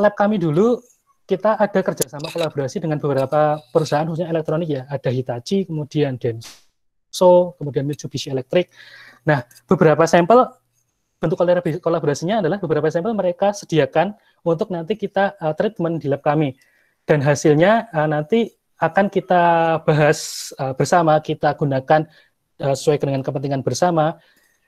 lab kami dulu kita ada kerjasama kolaborasi dengan beberapa perusahaan khususnya elektronik ya, ada Hitachi, kemudian Denso, kemudian Mitsubishi Electric. Nah, beberapa sampel bentuk kolaborasinya adalah beberapa sampel mereka sediakan untuk nanti kita treatment di lab kami, dan hasilnya nanti akan kita bahas bersama, kita gunakan sesuai dengan kepentingan bersama.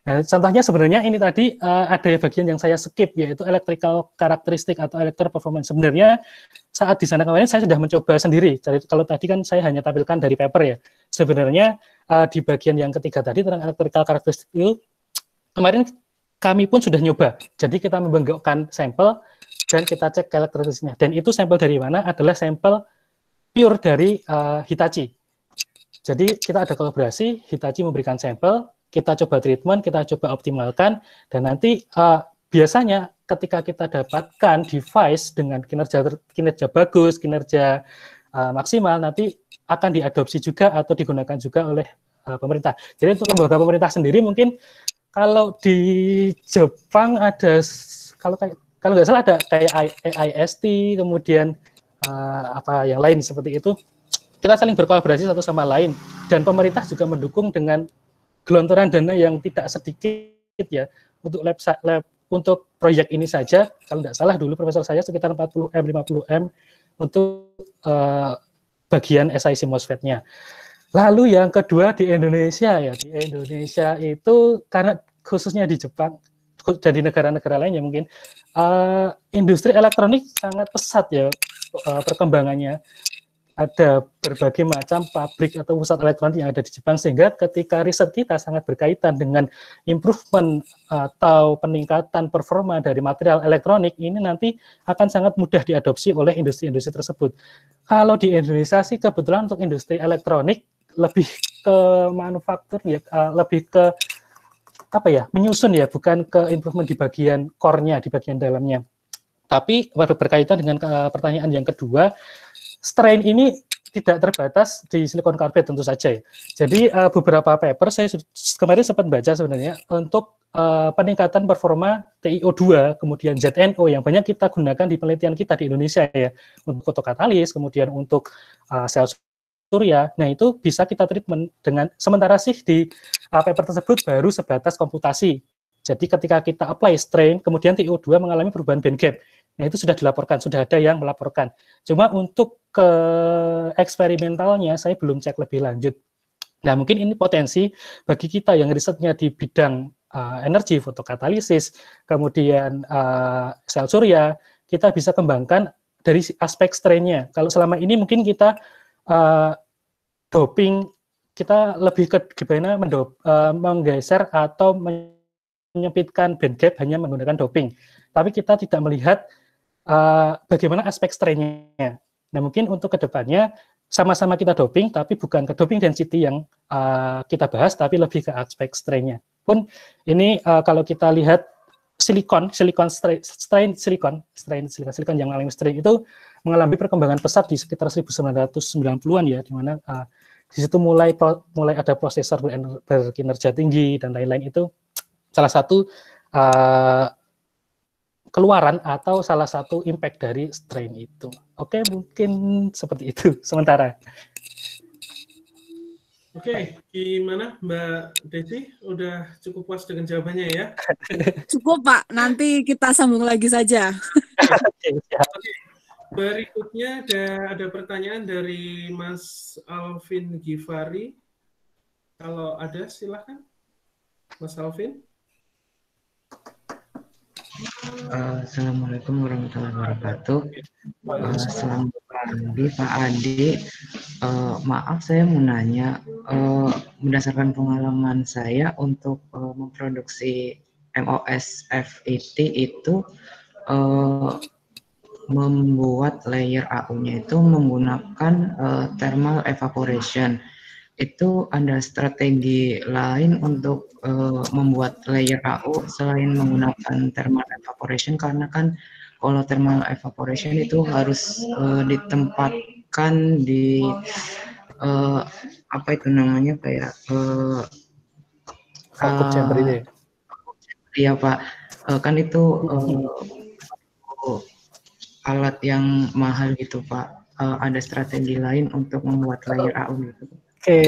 Nah, contohnya sebenarnya ini tadi ada bagian yang saya skip, yaitu electrical characteristic atau electrical performance. Sebenarnya saat di sana kemarin saya sudah mencoba sendiri. Jadi kalau tadi kan saya hanya tampilkan dari paper ya. Sebenarnya di bagian yang ketiga tadi tentang electrical characteristic itu kemarin kami pun sudah nyoba. Jadi kita membenggokkan sampel dan kita cek karakteristiknya. Dan itu sampel dari mana? Adalah sampel pure dari Hitachi. Jadi kita ada kolaborasi, Hitachi memberikan sampel, kita coba treatment, kita coba optimalkan, dan nanti biasanya ketika kita dapatkan device dengan kinerja bagus, kinerja maksimal, nanti akan diadopsi juga atau digunakan juga oleh pemerintah. Jadi untuk lembaga pemerintah sendiri mungkin kalau di Jepang ada, kalau nggak salah ada kayak AIST, kemudian apa yang lain seperti itu. Kita saling berkolaborasi satu sama lain, dan pemerintah juga mendukung dengan gelontoran dana yang tidak sedikit ya untuk lab untuk proyek ini saja. Kalau tidak salah dulu profesor saya sekitar 40M 50M untuk bagian SiC MOSFET-nya. Lalu yang kedua di Indonesia ya, di Indonesia itu karena khususnya di Jepang dan di negara-negara lain ya mungkin industri elektronik sangat pesat ya perkembangannya. Ada berbagai macam pabrik atau pusat elektronik yang ada di Jepang, sehingga ketika riset kita sangat berkaitan dengan improvement atau peningkatan performa dari material elektronik, ini nanti akan sangat mudah diadopsi oleh industri-industri tersebut. Kalau di Indonesia sih kebetulan untuk industri elektronik lebih ke manufaktur ya, lebih ke apa ya, menyusun ya, bukan ke improvement di bagian core-nya, di bagian dalamnya. Tapi berkaitan dengan pertanyaan yang kedua, strain ini tidak terbatas di silicon carbide tentu saja ya. Jadi beberapa paper saya kemarin sempat baca sebenarnya untuk peningkatan performa TiO2 kemudian ZNO yang banyak kita gunakan di penelitian kita di Indonesia ya, untuk fotokatalis, kemudian untuk sel surya. Nah, itu bisa kita treatment dengan, sementara sih di paper tersebut baru sebatas komputasi. Jadi ketika kita apply strain kemudian TiO2 mengalami perubahan band gap. Nah, itu sudah dilaporkan, sudah ada yang melaporkan. Cuma untuk ke eksperimentalnya, saya belum cek lebih lanjut. Nah, mungkin ini potensi bagi kita yang risetnya di bidang energi, fotokatalisis, kemudian sel surya, kita bisa kembangkan dari aspek strain-nya. Kalau selama ini mungkin kita doping, kita lebih ke gimana menggeser atau menyempitkan band gap hanya menggunakan doping. Tapi kita tidak melihat bagaimana aspek strain-nya. Nah, mungkin untuk kedepannya sama-sama kita doping, tapi bukan ke doping density yang kita bahas, tapi lebih ke aspek strain-nya. Pun ini kalau kita lihat silikon yang mengalami strain itu mengalami perkembangan pesat di sekitar 1990-an ya, di mana di situ mulai ada prosesor berkinerja tinggi dan lain-lain. Itu salah satu keluaran atau salah satu impact dari strain itu. Oke, mungkin seperti itu sementara. Oke, gimana Mbak Desi? Udah cukup puas dengan jawabannya ya? Cukup Pak, nanti kita sambung lagi saja. Oke, berikutnya ada pertanyaan dari Mas Alvin Givari. Kalau ada silahkan, Mas Alvin. Assalamualaikum warahmatullahi wabarakatuh. Selamat pagi Pak Adi. Maaf saya mau nanya, berdasarkan pengalaman saya untuk memproduksi MOSFET itu membuat layer AU-nya itu menggunakan thermal evaporation. Itu ada strategi lain untuk membuat layer AU selain menggunakan thermal evaporation, karena kan kalau thermal evaporation itu harus ditempatkan di apa itu namanya, kayak vacuum chamber ini. Iya Pak, kan itu alat yang mahal gitu Pak. Ada strategi lain untuk membuat layer AU gitu. Oke,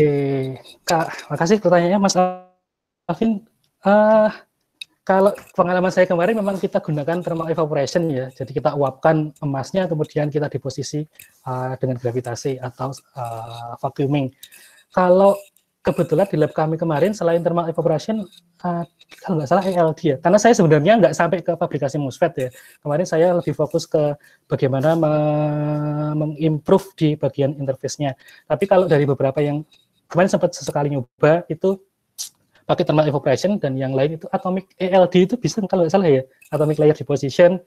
Kak, makasih pertanyaannya Mas Alvin. Kalau pengalaman saya kemarin memang kita gunakan thermal evaporation ya, jadi kita uapkan emasnya kemudian kita deposisi dengan gravitasi atau vacuuming. Kalau kebetulan di lab kami kemarin selain thermal evaporation, kalau nggak salah ELD ya, karena saya sebenarnya nggak sampai ke fabrikasi MOSFET ya. Kemarin saya lebih fokus ke bagaimana mengimprove di bagian interface-nya. Tapi kalau dari beberapa yang kemarin sempat sesekali nyoba itu pakai thermal evaporation, dan yang lain itu atomic ELD itu bisa kalau nggak salah ya, atomic layer deposition.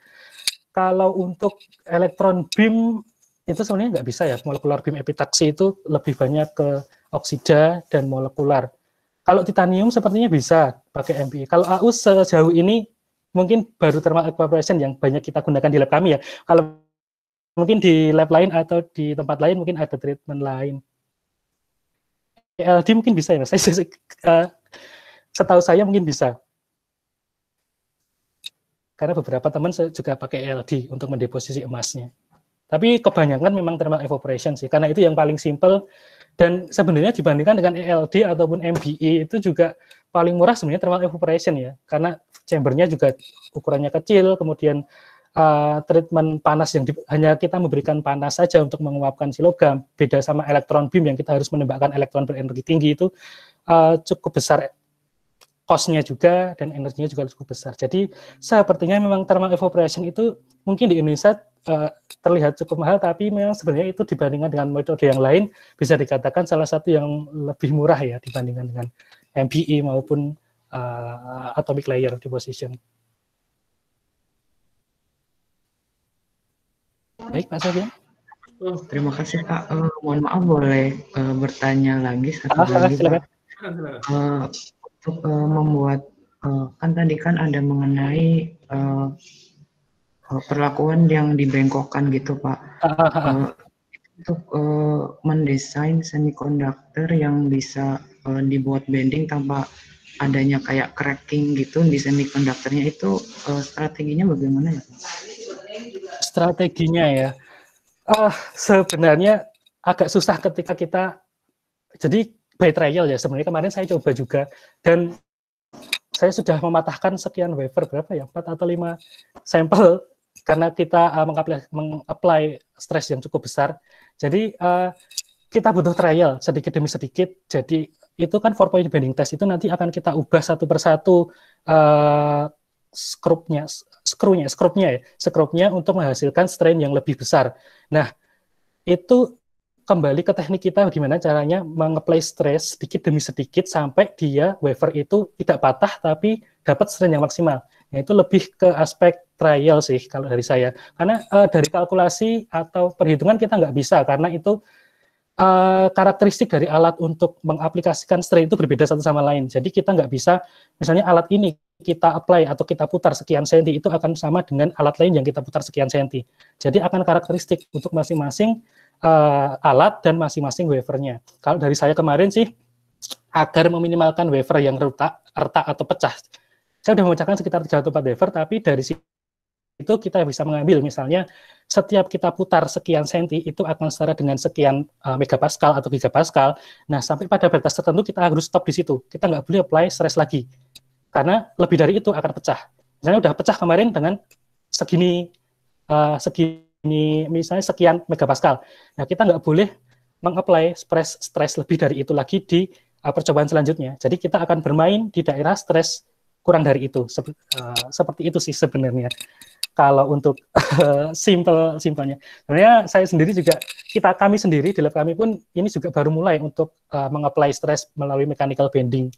Kalau untuk electron beam itu sebenarnya nggak bisa ya, molekular beam epitaksi itu lebih banyak ke oksida dan molekular. Kalau titanium sepertinya bisa pakai MPE. Kalau AU sejauh ini mungkin baru thermal evaporation yang banyak kita gunakan di lab kami ya. Kalau mungkin di lab lain atau di tempat lain mungkin ada treatment lain. ELD mungkin bisa ya, setahu saya mungkin bisa. Karena beberapa teman juga pakai ELD untuk mendeposisi emasnya. Tapi kebanyakan memang thermal evaporation sih, karena itu yang paling simple. Dan sebenarnya dibandingkan dengan ELD ataupun MBE itu juga paling murah sebenarnya thermal evaporation ya. Karena chambernya juga ukurannya kecil, kemudian treatment panas yang hanya kita memberikan panas saja untuk menguapkan si logam. Beda sama elektron beam yang kita harus menembakkan elektron berenergi tinggi itu cukup besar cost-nya juga dan energinya juga cukup besar. Jadi sepertinya memang thermal evaporation itu mungkin di Indonesia terlihat cukup mahal, tapi memang sebenarnya itu dibandingkan dengan metode yang lain bisa dikatakan salah satu yang lebih murah ya dibandingkan dengan MBE maupun atomic layer deposition. Baik, Pak Sofian. Terima kasih Pak. Mohon maaf boleh bertanya lagi satu lagi Pak. Untuk membuat kan tadi kan ada mengenai perlakuan yang dibengkokkan gitu Pak. Untuk mendesain semikonduktor yang bisa dibuat bending tanpa adanya kayak cracking gitu di semikonduktornya itu strateginya bagaimana ya? Strateginya ya, sebenarnya agak susah ketika kita jadi by trial ya. Sebenarnya kemarin saya coba juga dan saya sudah mematahkan sekian wafer, berapa ya, 4 atau 5 sampel karena kita mengapply stres yang cukup besar. Jadi kita butuh trial sedikit demi sedikit. Jadi itu kan 4-point bending test itu nanti akan kita ubah satu persatu skrupnya untuk menghasilkan strain yang lebih besar. Nah, itu kembali ke teknik kita bagaimana caranya mengapply stress sedikit demi sedikit sampai dia wafer itu tidak patah tapi dapat strain yang maksimal. Nah, itu lebih ke aspek trial sih kalau dari saya. Karena dari kalkulasi atau perhitungan kita nggak bisa karena itu karakteristik dari alat untuk mengaplikasikan strain itu berbeda satu sama lain. Jadi kita nggak bisa, misalnya alat ini kita apply atau kita putar sekian senti itu akan sama dengan alat lain yang kita putar sekian senti. Jadi akan karakteristik untuk masing-masing alat dan masing-masing wafernya. Kalau dari saya kemarin sih, agar meminimalkan wafer yang retak atau pecah, saya sudah memecahkan sekitar 3 atau 4 wafer, tapi dari situ kita bisa mengambil misalnya setiap kita putar sekian senti itu akan setara dengan sekian megapascal atau gigapascal. Nah, sampai pada batas tertentu kita harus stop di situ. Kita nggak boleh apply stress lagi. Karena lebih dari itu akan pecah. Misalnya udah pecah kemarin dengan segini misalnya sekian megapascal. Nah, kita nggak boleh mengapply stres lebih dari itu lagi di percobaan selanjutnya. Jadi kita akan bermain di daerah stres kurang dari itu. Seperti itu sih sebenarnya. Kalau untuk simpelnya. Sebenarnya saya sendiri juga, kami sendiri di lab kami pun ini juga baru mulai untuk mengapply stres melalui mechanical bending.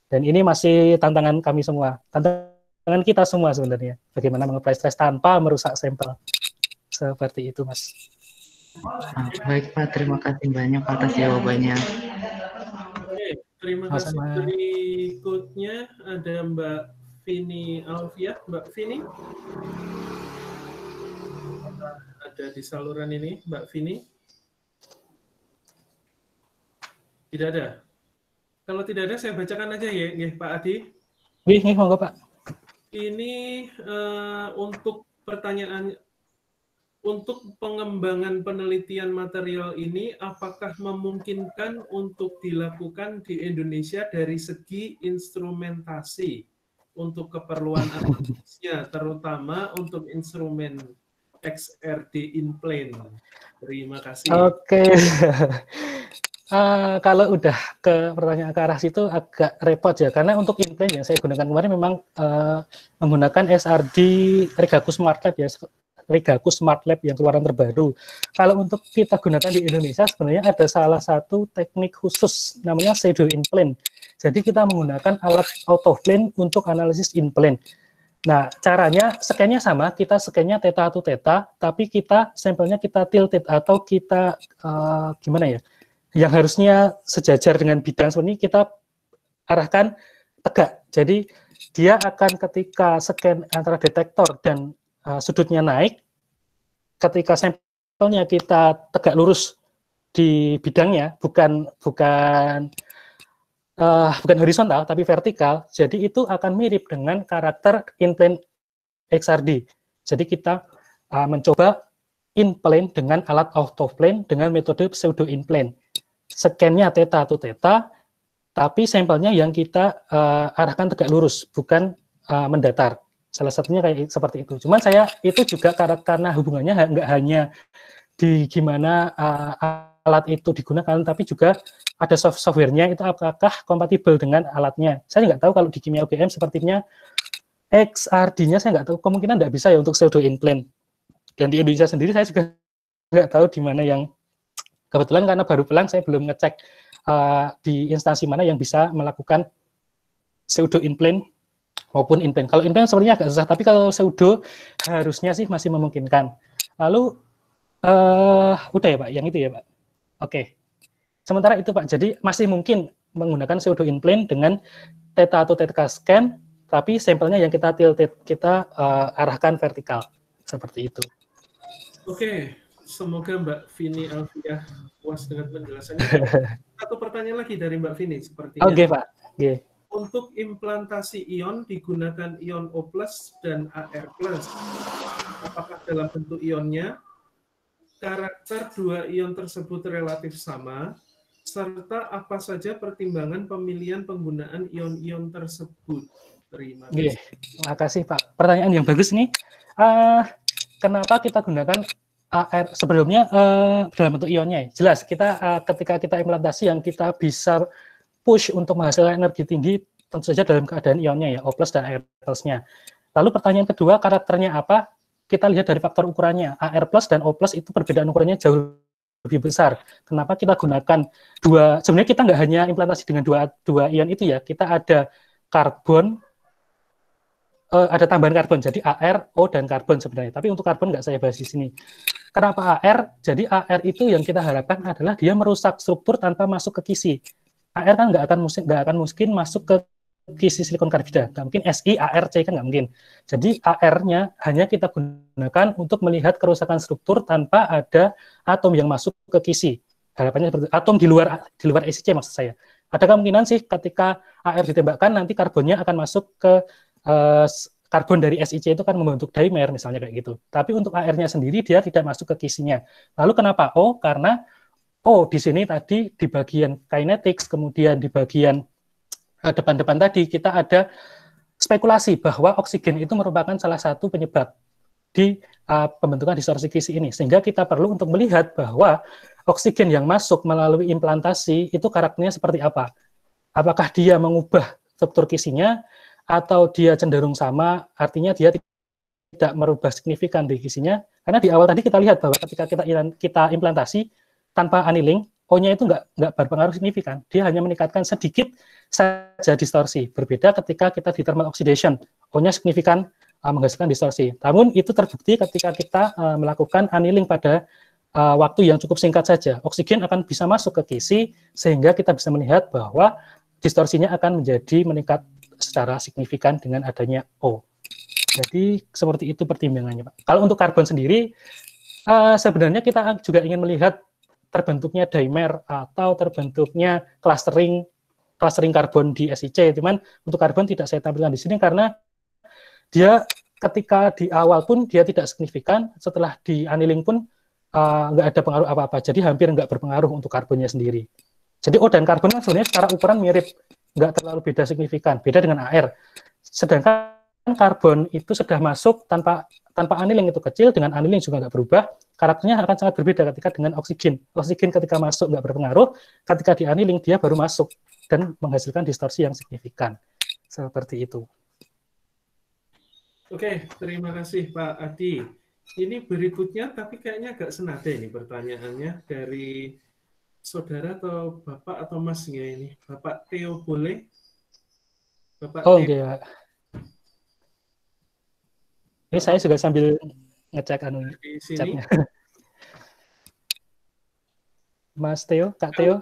Dan ini masih tantangan kami semua. Tantangan kita semua sebenarnya. Bagaimana mengapply stres tanpa merusak sampel. Seperti itu, Mas. Baik, Pak. Terima kasih banyak atas jawabannya. Oke, terima kasih. Berikutnya ada Mbak Vini Alfiah. Mbak Vini? Ada di saluran ini, Mbak Vini? Tidak ada? Kalau tidak ada, saya bacakan aja ya, Pak Adi. Monggo, Pak. Ini untuk pertanyaan, untuk pengembangan penelitian material ini, apakah memungkinkan untuk dilakukan di Indonesia dari segi instrumentasi? untuk keperluan analisisnya, terutama untuk instrumen XRD in plane. Terima kasih. Oke. Kalau udah ke pertanyaan ke arah situ agak repot ya, karena untuk in-plane yang saya gunakan kemarin memang menggunakan SRD Rigaku Smart Lab ya, Rigaku Smart Lab yang keluaran terbaru. Kalau untuk kita gunakan di Indonesia sebenarnya ada salah satu teknik khusus namanya pseudo in-plane. Jadi kita menggunakan alat autoplane untuk analisis in-plane. Nah, caranya scan-nya sama, kita scan-nya theta to theta, tapi kita sampelnya kita tilted atau kita gimana ya? Yang harusnya sejajar dengan bidang seperti ini kita arahkan tegak. Jadi dia akan ketika scan antara detektor dan sudutnya naik, ketika sampelnya kita tegak lurus di bidangnya, bukan horizontal tapi vertikal, jadi itu akan mirip dengan karakter in-plane XRD. Jadi kita mencoba in-plane dengan alat autoplane dengan metode pseudo in-plane. Scan-nya theta to theta, tapi sampelnya yang kita arahkan tegak lurus, bukan mendatar. Salah satunya kayak seperti itu. Cuman saya itu juga karena hubungannya nggak hanya di gimana alat itu digunakan, tapi juga ada software-nya itu apakah kompatibel dengan alatnya. Saya nggak tahu kalau di kimia UGM sepertinya XRD-nya saya nggak tahu, kemungkinan nggak bisa ya untuk pseudo in-plane. Dan di Indonesia sendiri saya juga nggak tahu di mana yang kebetulan karena baru pulang saya belum ngecek di instansi mana yang bisa melakukan pseudo in-plane maupun in-plane. Kalau in-plane sepertinya agak susah, tapi kalau pseudo harusnya sih masih memungkinkan. Lalu udah ya Pak, yang itu ya Pak. Oke. Sementara itu Pak, jadi masih mungkin menggunakan pseudo in-plane dengan theta atau theta scan, tapi sampelnya yang kita tilted, kita arahkan vertikal. Seperti itu. Oke. Semoga Mbak Vini Alfiah puas dengan penjelasannya. Satu pertanyaan lagi dari Mbak Vini sepertinya. Oke, Pak. Oke. Untuk implantasi ion digunakan ion O+ dan AR+. Apakah dalam bentuk ionnya karakter dua ion tersebut relatif sama, serta apa saja pertimbangan pemilihan penggunaan ion-ion tersebut? Terima kasih. Terima kasih Pak. Pertanyaan yang bagus nih. Kenapa kita gunakan AR sebelumnya dalam bentuk ionnya? Jelas kita ketika kita implantasi yang kita bisa push untuk menghasilkan energi tinggi tentu saja dalam keadaan ionnya ya, O+ dan AR+. Lalu pertanyaan kedua, karakternya apa? Kita lihat dari faktor ukurannya. AR+ dan O+ itu perbedaan ukurannya jauh lebih besar. Kenapa kita gunakan dua? Sebenarnya kita nggak hanya implantasi dengan dua ion itu ya. Kita ada karbon, ada tambahan karbon. Jadi AR, O, dan karbon sebenarnya. Tapi untuk karbon nggak saya bahas di sini. Kenapa AR? Jadi AR itu yang kita harapkan adalah dia merusak struktur tanpa masuk ke kisi. AR kan nggak akan mungkin masuk ke kisi silikon karbida. Nggak mungkin Si, AR, C kan nggak mungkin. Jadi AR-nya hanya kita gunakan untuk melihat kerusakan struktur tanpa ada atom yang masuk ke kisi. Harapannya seperti atom di luar SiC maksud saya. Ada kemungkinan sih ketika AR ditembakkan nanti karbonnya akan masuk ke karbon dari SiC itu kan membentuk dimer misalnya kayak gitu. Tapi untuk AR-nya sendiri dia tidak masuk ke kisinya. Lalu kenapa O? Karena O di sini tadi di bagian kinetics, kemudian di bagian depan-depan tadi kita ada spekulasi bahwa oksigen itu merupakan salah satu penyebab di pembentukan distorsi kisi ini. Sehingga kita perlu untuk melihat bahwa oksigen yang masuk melalui implantasi itu karakternya seperti apa. Apakah dia mengubah struktur kisinya atau dia cenderung sama, artinya dia tidak merubah signifikan di kisinya. Karena di awal tadi kita lihat bahwa ketika kita implantasi tanpa annealing, O-nya itu nggak berpengaruh signifikan. Dia hanya meningkatkan sedikit saja distorsi. Berbeda ketika kita di thermal oxidation, O-nya signifikan menghasilkan distorsi. Namun itu terbukti ketika kita melakukan annealing pada waktu yang cukup singkat saja. Oksigen akan bisa masuk ke kisi, sehingga kita bisa melihat bahwa distorsinya akan menjadi meningkat secara signifikan dengan adanya O. Jadi seperti itu pertimbangannya, Pak. Kalau untuk karbon sendiri, sebenarnya kita juga ingin melihat terbentuknya dimer atau terbentuknya clustering karbon di SiC. Cuman untuk karbon tidak saya tampilkan di sini karena dia ketika di awal pun dia tidak signifikan, setelah di annealing pun nggak ada pengaruh apa-apa. Jadi hampir nggak berpengaruh untuk karbonnya sendiri. Jadi O dan karbon kan sebenarnya secara ukuran mirip, nggak terlalu beda signifikan. Beda dengan AR. Sedangkan karbon itu sudah masuk tanpa aniline itu kecil, dengan aniline juga nggak berubah, karakternya akan sangat berbeda ketika dengan oksigen. Oksigen ketika masuk nggak berpengaruh, ketika di aniline dia baru masuk dan menghasilkan distorsi yang signifikan. Seperti itu. Oke, terima kasih Pak Adi. Ini berikutnya, tapi kayaknya agak senada ini pertanyaannya dari saudara atau Bapak atau Mas ya ini. Bapak Theo boleh? Bapak Oh, Theo. enggak. Ini saya juga sambil ngecek Di sini. chatnya. Mas Theo, Kak Theo.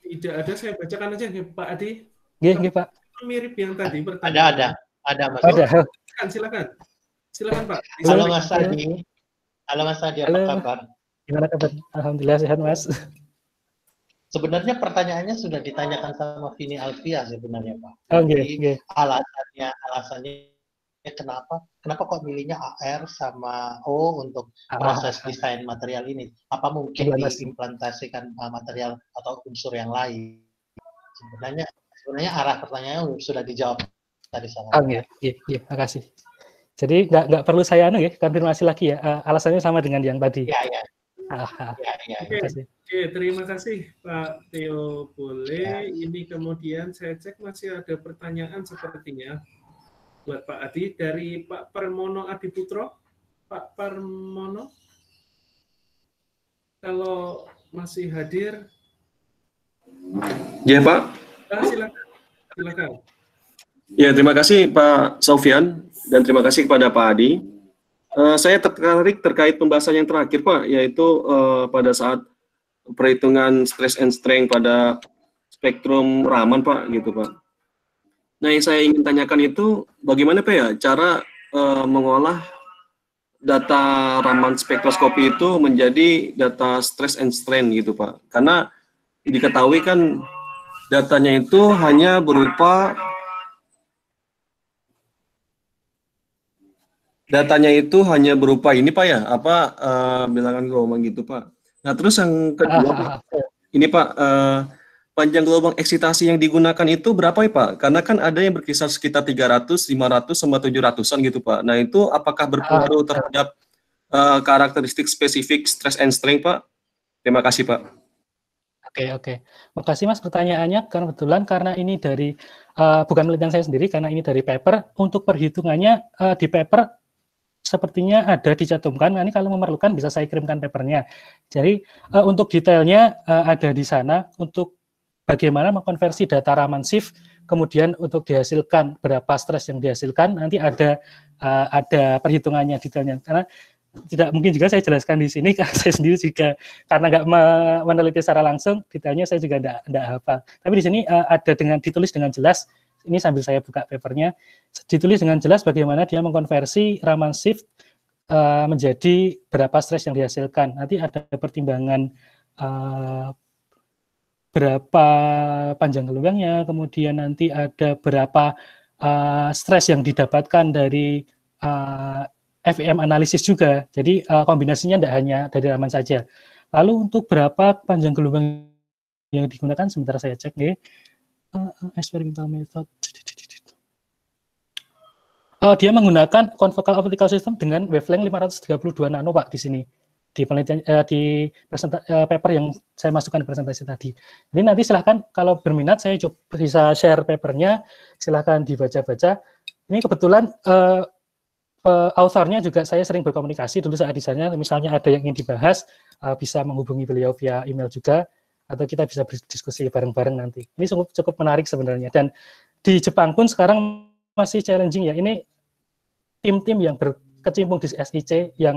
Tidak ada, saya bacakan aja nih Pak Adi. Nggih, Pak. Mirip yang tadi pertanyaan. Ada Mas. Ada. Silakan Pak. Halo Mas Adi. Halo Mas Adi, apa kabar? Gimana kabar? Alhamdulillah sehat, Mas. Sebenarnya pertanyaannya sudah ditanyakan sama Vini Alfia sebenarnya, Pak. Oh, Jadi alasannya kenapa kok milihnya AR sama O untuk proses desain material ini? Apa mungkin diimplementasikan material atau unsur yang lain? Sebenarnya arah pertanyaannya sudah dijawab tadi sama. Iya, makasih. Jadi nggak perlu saya konfirmasi lagi ya. Alasannya sama dengan yang tadi. Iya. Oke, terima kasih Pak Theo boleh. Ini kemudian saya cek masih ada pertanyaan sepertinya buat Pak Adi dari Pak Permono Adiputro. Pak Permono, kalau masih hadir. Ya Pak. Silakan. Ya, terima kasih Pak Sofyan dan terima kasih kepada Pak Adi. Saya tertarik terkait pembahasan yang terakhir Pak, yaitu pada saat perhitungan stress and strain pada spektrum Raman Pak, gitu Pak. Nah, yang saya ingin tanyakan itu bagaimana Pak ya cara mengolah data Raman spektroskopi itu menjadi data stress and strain gitu Pak. Karena diketahui kan datanya itu hanya berupa ini Pak ya, bilangan gelombang gitu Pak. Nah terus yang kedua, ini Pak, panjang gelombang eksitasi yang digunakan itu berapa ya Pak? Karena kan ada yang berkisar sekitar 300, 500, sama 700-an gitu Pak. Nah itu apakah berpengaruh terhadap karakteristik spesifik stress and strain Pak? Terima kasih Pak. Oke. Makasih Mas pertanyaannya, karena ini dari, bukan penelitian saya sendiri, karena ini dari paper. Untuk perhitungannya di paper sepertinya ada dicantumkan. Ini kalau memerlukan bisa saya kirimkan papernya. Jadi untuk detailnya ada di sana untuk bagaimana mengkonversi data Raman shift, kemudian untuk dihasilkan berapa stres yang dihasilkan, nanti ada perhitungannya detailnya. Karena tidak mungkin juga saya jelaskan di sini, karena saya sendiri juga karena nggak meneliti secara langsung, detailnya saya juga tidak hafal. Tapi di sini ada ditulis dengan jelas. Ini sambil saya buka papernya, ditulis dengan jelas bagaimana dia mengkonversi Raman shift menjadi berapa stres yang dihasilkan. Nanti ada pertimbangan berapa panjang gelombangnya, kemudian nanti ada berapa stres yang didapatkan dari FEM analisis juga. Jadi kombinasinya tidak hanya dari Raman saja. Lalu untuk berapa panjang gelombang yang digunakan, sebentar saya cek nih. Experimental method. Dia menggunakan confocal optical system dengan wavelength 532 nano Pak di sini di penelitian di paper yang saya masukkan ke presentasi tadi. Jadi nanti silahkan kalau berminat saya bisa share papernya, silahkan dibaca-baca. Ini kebetulan authornya juga saya sering berkomunikasi dulu saat di sana. Misalnya ada yang ingin dibahas, bisa menghubungi beliau via email juga, atau kita bisa berdiskusi bareng-bareng nanti. Ini cukup menarik sebenarnya. Dan di Jepang pun sekarang masih challenging ya. Ini tim-tim yang berkecimpung di SIC yang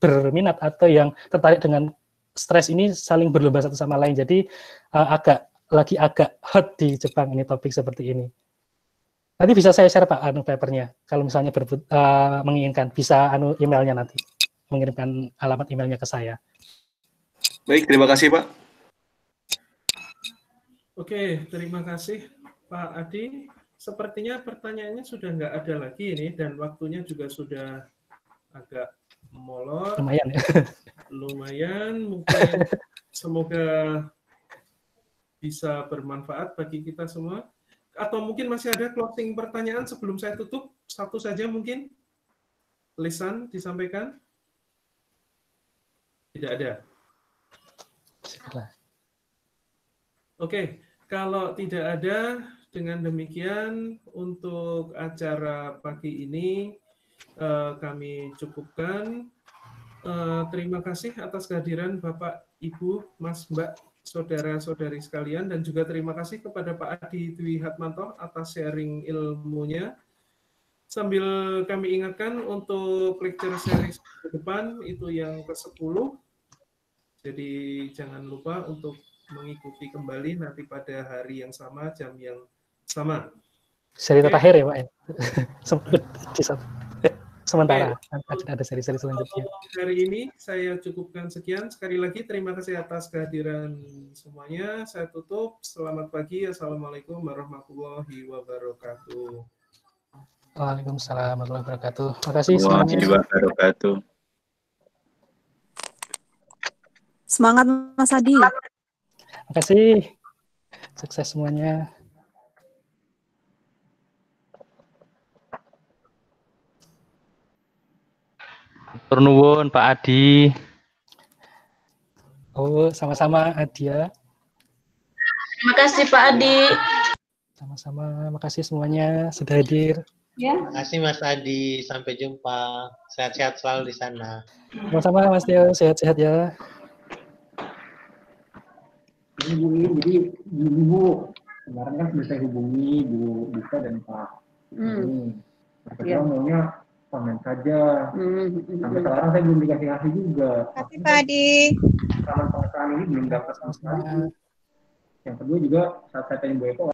berminat atau yang tertarik dengan stres ini saling berlomba satu sama lain. Jadi agak hot di Jepang ini topik seperti ini. Nanti bisa saya share Pak papernya. Kalau misalnya menginginkan, bisa emailnya nanti. Mengirimkan alamat emailnya ke saya. Baik, terima kasih Pak. Oke, terima kasih Pak Adi. Sepertinya pertanyaannya sudah nggak ada lagi ini, dan waktunya juga sudah agak molor. Lumayan ya. Lumayan, mungkin semoga bisa bermanfaat bagi kita semua. atau mungkin masih ada closing pertanyaan sebelum saya tutup? Satu saja mungkin. Lisan disampaikan? Tidak ada. Oke, kalau tidak ada, dengan demikian untuk acara pagi ini kami cukupkan. Terima kasih atas kehadiran Bapak, Ibu, Mas, Mbak, saudara-saudari sekalian, dan juga terima kasih kepada Pak Adi Dwi Hatmanto atas sharing ilmunya. Sambil kami ingatkan untuk lecture series ke depan itu yang ke-10. Jadi jangan lupa untuk mengikuti kembali nanti pada hari yang sama, jam yang sama. Seri terakhir ya Pak ya? Sementara akan ada seri-seri selanjutnya. Hari ini saya cukupkan sekian. Sekali lagi terima kasih atas kehadiran semuanya. Saya tutup. Selamat pagi. Assalamualaikum warahmatullahi wabarakatuh. Waalaikumsalam warahmatullahi wabarakatuh. Terima kasih semuanya. Wabarakatuh. Semangat Mas Adi. Terima kasih. Sukses semuanya. Tur nuwun Pak Adi. Oh, sama-sama Adia. Terima kasih Pak Adi. Sama-sama. Makasih semuanya sudah hadir. Ya. Terima kasih Mas Adi. Sampai jumpa. Sehat-sehat selalu di sana. Sama-sama Mas Tio. Sehat-sehat ya. Jadi Bu, kemarin kan sudah saya hubungi Bu Dika dan Pak. Mereka maunya komen saja. Sampai sekarang saya belum dikasih juga. Terima kasih Pak Adi. Rekaman pengesahan ini belum dapat sama sekali. Yang kedua juga saat saya tanya Bu Eko,